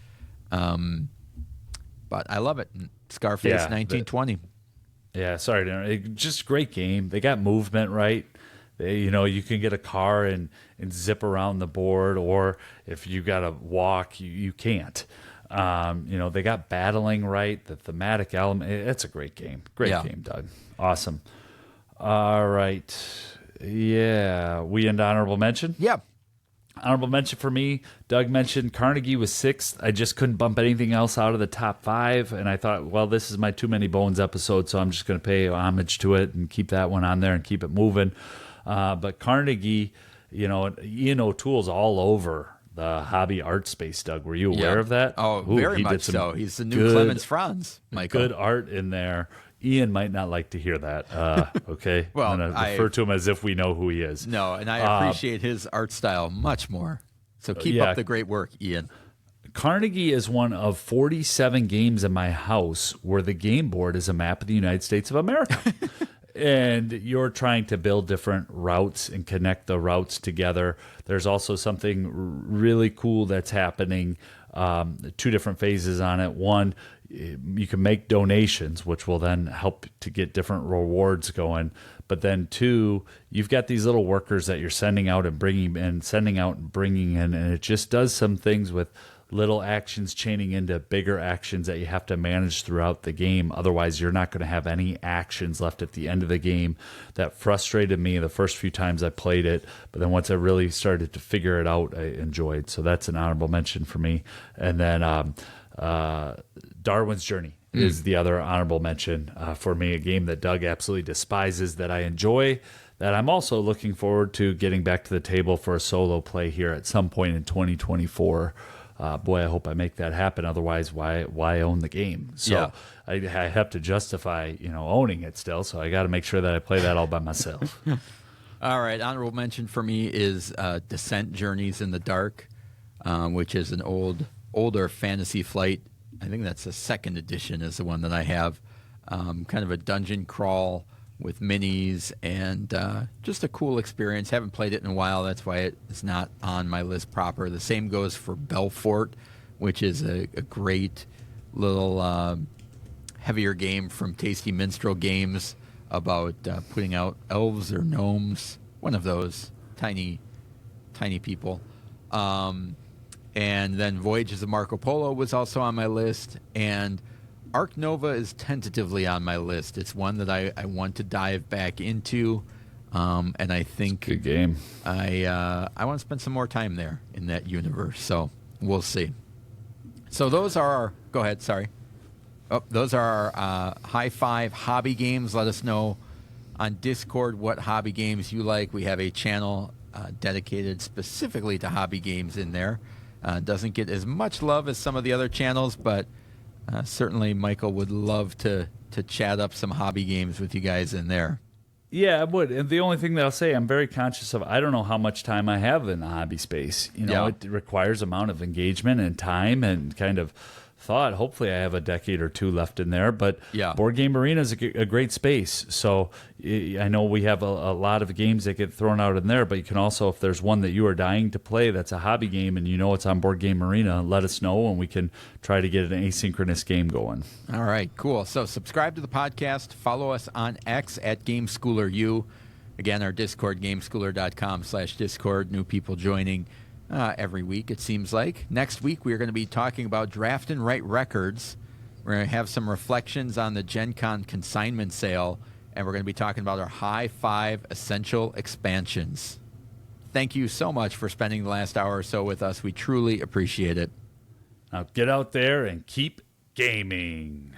But I love it. Scarface 1920. Sorry, just great game. They got movement right. You can get a car and zip around the board, or if you got to walk, you can't. They got battling right, the thematic element. It's a great game. Great game, Doug. Awesome. All right. Yeah. We into honorable mention? Yep. Honorable mention for me, Doug mentioned Carnegie was 6th. I just couldn't bump anything else out of the top 5. And I thought, well, this is my Too Many Bones episode, so I'm just going to pay homage to it and keep that one on there and keep it moving. But Carnegie, Ian O'Toole's all over the hobby art space, Doug. Were you aware of that? Oh, very much so. He's the new Clemens Franz, Michael. Good art in there. Ian might not like to hear that. Okay. Well, I'm going to refer to him as if we know who he is. No, and I appreciate his art style much more. So keep up the great work, Ian. Carnegie is one of 47 games in my house where the game board is a map of the United States of America. And you're trying to build different routes and connect the routes together. There's also something really cool that's happening, 2 different phases on it. One, you can make donations, which will then help to get different rewards going. But then 2, you've got these little workers that you're sending out and bringing in, and it just does some things with little actions chaining into bigger actions that you have to manage throughout the game. Otherwise, you're not going to have any actions left at the end of the game. That frustrated me the first few times I played it, but then once I really started to figure it out, I enjoyed. So that's an honorable mention for me. And then Darwin's Journey is the other honorable mention for me, a game that Doug absolutely despises, that I enjoy, that I'm also looking forward to getting back to the table for a solo play here at some point in 2024. Boy, I hope I make that happen. Otherwise, why own the game? So I have to justify, owning it still. So I got to make sure that I play that all by myself. All right. Honorable mention for me is Descent Journeys in the Dark, which is an older Fantasy Flight. I think that's the 2nd edition is the one that I have. Kind of a dungeon crawl with minis and just a cool experience. Haven't played it in a while. That's why it's not on my list proper. The same goes for Belfort, which is a great little heavier game from Tasty Minstrel Games about putting out elves or gnomes, one of those tiny people. And then Voyages of Marco Polo was also on my list, and Ark Nova is tentatively on my list. It's one that I want to dive back into, and I think good game. I want to spend some more time there in that universe. So we'll see. So those are our. Go ahead. Sorry. Oh, those are our high 5 hobby games. Let us know on Discord what hobby games you like. We have a channel dedicated specifically to hobby games in there. Doesn't get as much love as some of the other channels, but certainly Michael would love to chat up some hobby games with you guys in there. Yeah, I would. And the only thing that I'll say, I'm very conscious of, I don't know how much time I have in the hobby space. It requires amount of engagement and time and kind of thought. Hopefully I have a decade or 2 left in there, but Board Game Arena is a great space. So I know we have a lot of games that get thrown out in there, but you can also, if there's one that you are dying to play that's a hobby game and it's on Board Game Arena, let us know and we can try to get an asynchronous game going. All right, cool. So subscribe to the podcast. Follow us on X at GameSchoolerU. Again, our Discord, gameschooler.com/Discord. New people joining every week, it seems like. Next week, we are going to be talking about Draft and Write Records. We're going to have some reflections on the Gen Con consignment sale, and we're going to be talking about our high 5 essential expansions. Thank you so much for spending the last hour or so with us. We truly appreciate it. Now get out there and keep gaming.